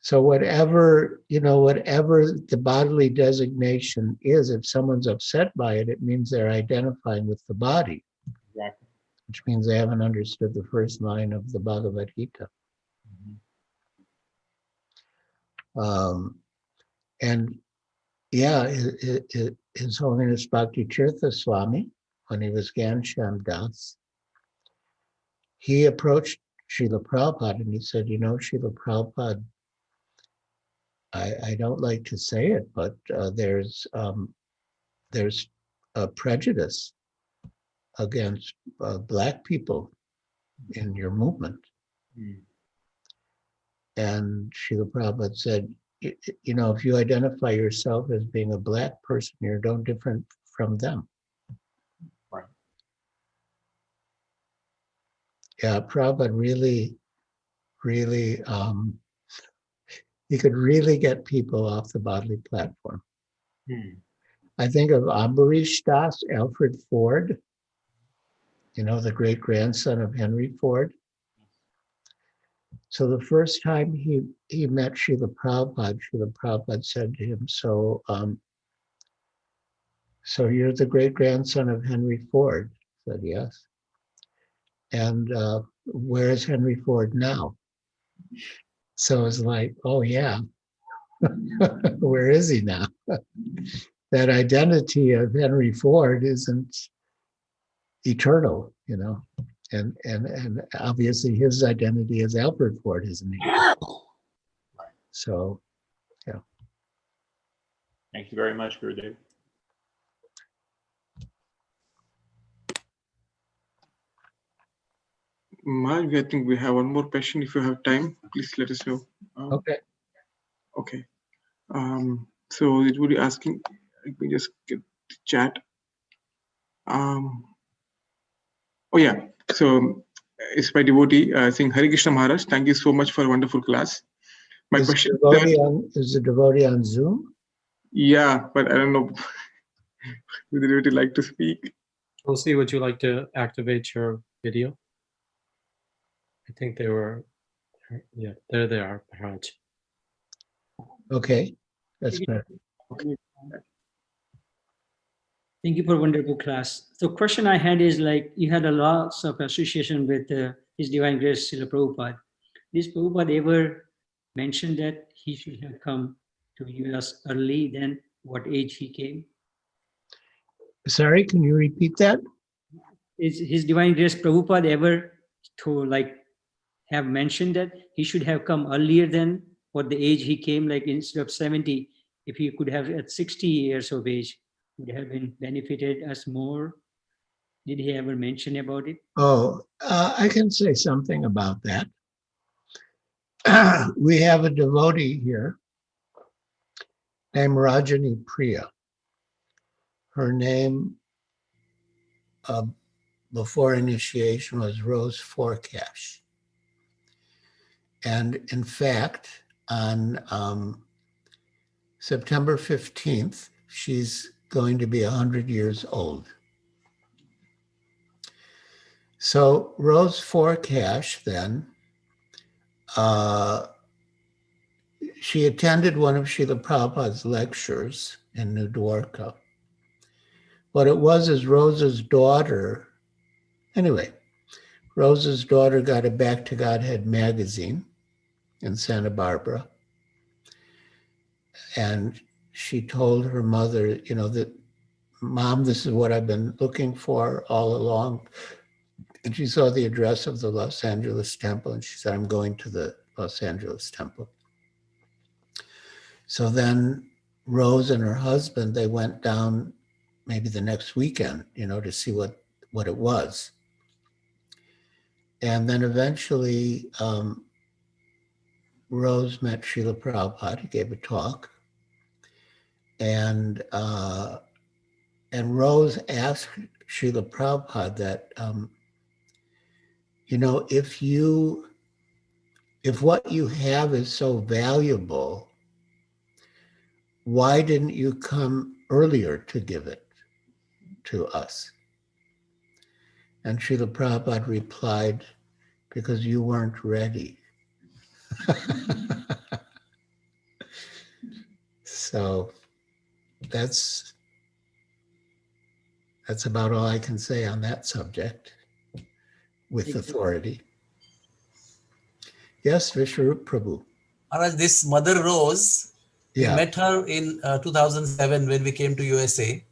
So whatever the bodily designation is, if someone's upset by it, it means they're identifying with the body. Exactly. Which means they haven't understood the first line of the Bhagavad Gita. And yeah, His Holiness Bhakti Tirtha Swami, when he was Ghanshyam Das, he approached Srila Prabhupada and he said, you know, Srila Prabhupada, I don't like to say it, but there's a prejudice against Black people in your movement. And Srila Prabhupada said, you know, if you identify yourself as being a Black person, you're no different from them. Right. Yeah, Prabhupada really, he could really get people off the bodily platform. I think of Ambarish Das, Alfred Ford, you know, the great grandson of Henry Ford. So the first time he met Srila Prabhupada said to him, so you're the great grandson of Henry Ford? He said, yes. And where is Henry Ford now? So it's like, oh yeah, where is he now? That identity of Henry Ford isn't eternal, you know, and obviously his identity as Alfred Ford isn't eternal. So, yeah. Thank you very much, Gurudev. Mark, I think we have one more question. If you have time, please let us know. Okay. Okay. So it would be asking, let me just get the chat. Oh yeah, so it's by devotee saying Hare Krishna Maharaj, thank you so much for a wonderful class. My question Is the devotee on Zoom? Yeah, but I don't know would the devotee like to speak. Tulsi, would you like to activate your video? I think they were, yeah, there they are, Maharaj. Okay, that's better. Thank you for wonderful class. So question I had is like, you had a lots of association with His Divine Grace Srila Prabhupada. Did Prabhupada ever mention that he should have come to US early than what age he came? Sorry, can you repeat that? Is His Divine Grace Prabhupada ever to like have mentioned that he should have come earlier than what the age he came, like instead of 70, if he could have at 60 years of age, would have been benefited us more? Did he ever mention about it? Oh, I can say something about that. We have a devotee here named Rajani Priya. Her name before initiation was Rose Forecash. And in fact, on September 15th, she's going to be 100 years old. So Rose Forecash then, she attended one of Srila Prabhupada's lectures in New Dwarka. What it was is Rose's daughter, anyway, Rose's daughter got a Back to Godhead magazine in Santa Barbara. And she told her mother, you know, that, Mom, this is what I've been looking for all along. And she saw the address of the Los Angeles temple, and she said, I'm going to the Los Angeles temple. So then Rose and her husband, they went down maybe the next weekend, you know, to see what it was. And then eventually Rose met Srila Prabhupada. He gave a talk. And Rose asked Srila Prabhupada that, you know, if what you have is so valuable, why didn't you come earlier to give it to us? And Srila Prabhupada replied, because you weren't ready. So that's about all I can say on that subject with authority. Yes, Vishwarup Prabhu. Maharaj, this Mother Rose, we Yeah. met her in 2007 when we came to USA.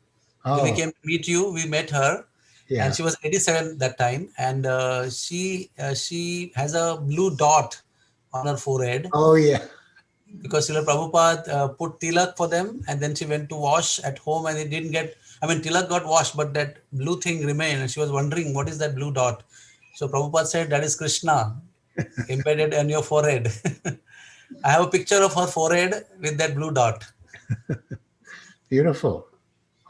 When we came to meet you, we met her, Yeah. and she was 87 that time, and she has a blue dot on her forehead. Oh yeah. Because Srila Prabhupada put tilak for them, and then she went to wash at home, and it didn't get, I mean, tilak got washed, but that blue thing remained, and she was wondering, what is that blue dot? So Prabhupada said, that is Krishna embedded on your forehead. I have a picture of her forehead with that blue dot. Beautiful.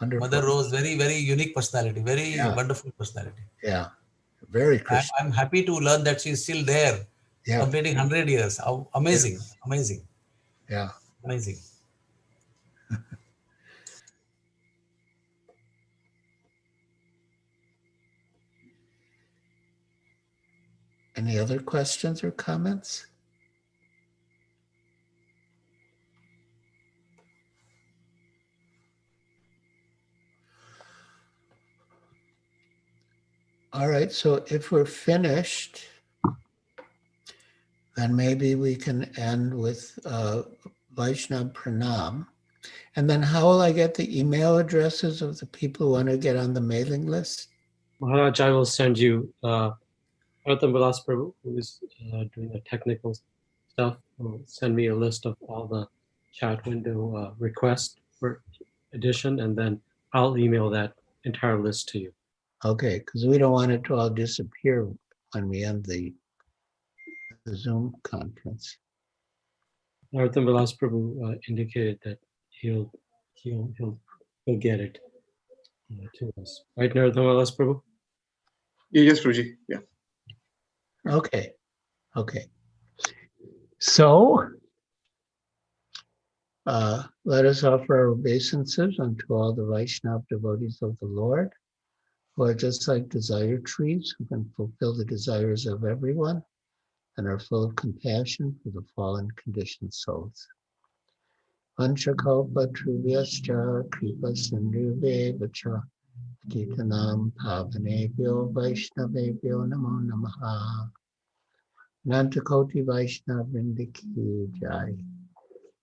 Wonderful. Mother Rose, very, very unique personality, very wonderful personality. Yeah. Very Krishna. I'm happy to learn that she's still there, Yeah. completing 100 years. Amazing, Yes. amazing. Yeah. Amazing. Any other questions or comments? All right, so if we're finished, then maybe we can end with Vaishnav Pranam. And then how will I get the email addresses of the people who want to get on the mailing list? Maharaj, I will send you Artham Vilas Prabhu, who is doing the technical stuff, will send me a list of all the chat window requests for addition, and then I'll email that entire list to you. Okay, because we don't want it to all disappear when we end the Zoom conference. Artham Vilas Prabhu indicated that he'll get it to us. Right, Narottam Prabhu? Yes, Prabhuji. Yeah. Okay. So let us offer our obeisances unto all the Vaishnava devotees of the Lord, who are just like desire trees, who can fulfill the desires of everyone and are full of compassion for the fallen conditioned souls. Vanchakalpa Truviyascha Kripa Sindhuvevacha Titanam Pavanebhyo Vaishnavebhyo Namo Namaha Nantakoti Vaishnavindiki Jai.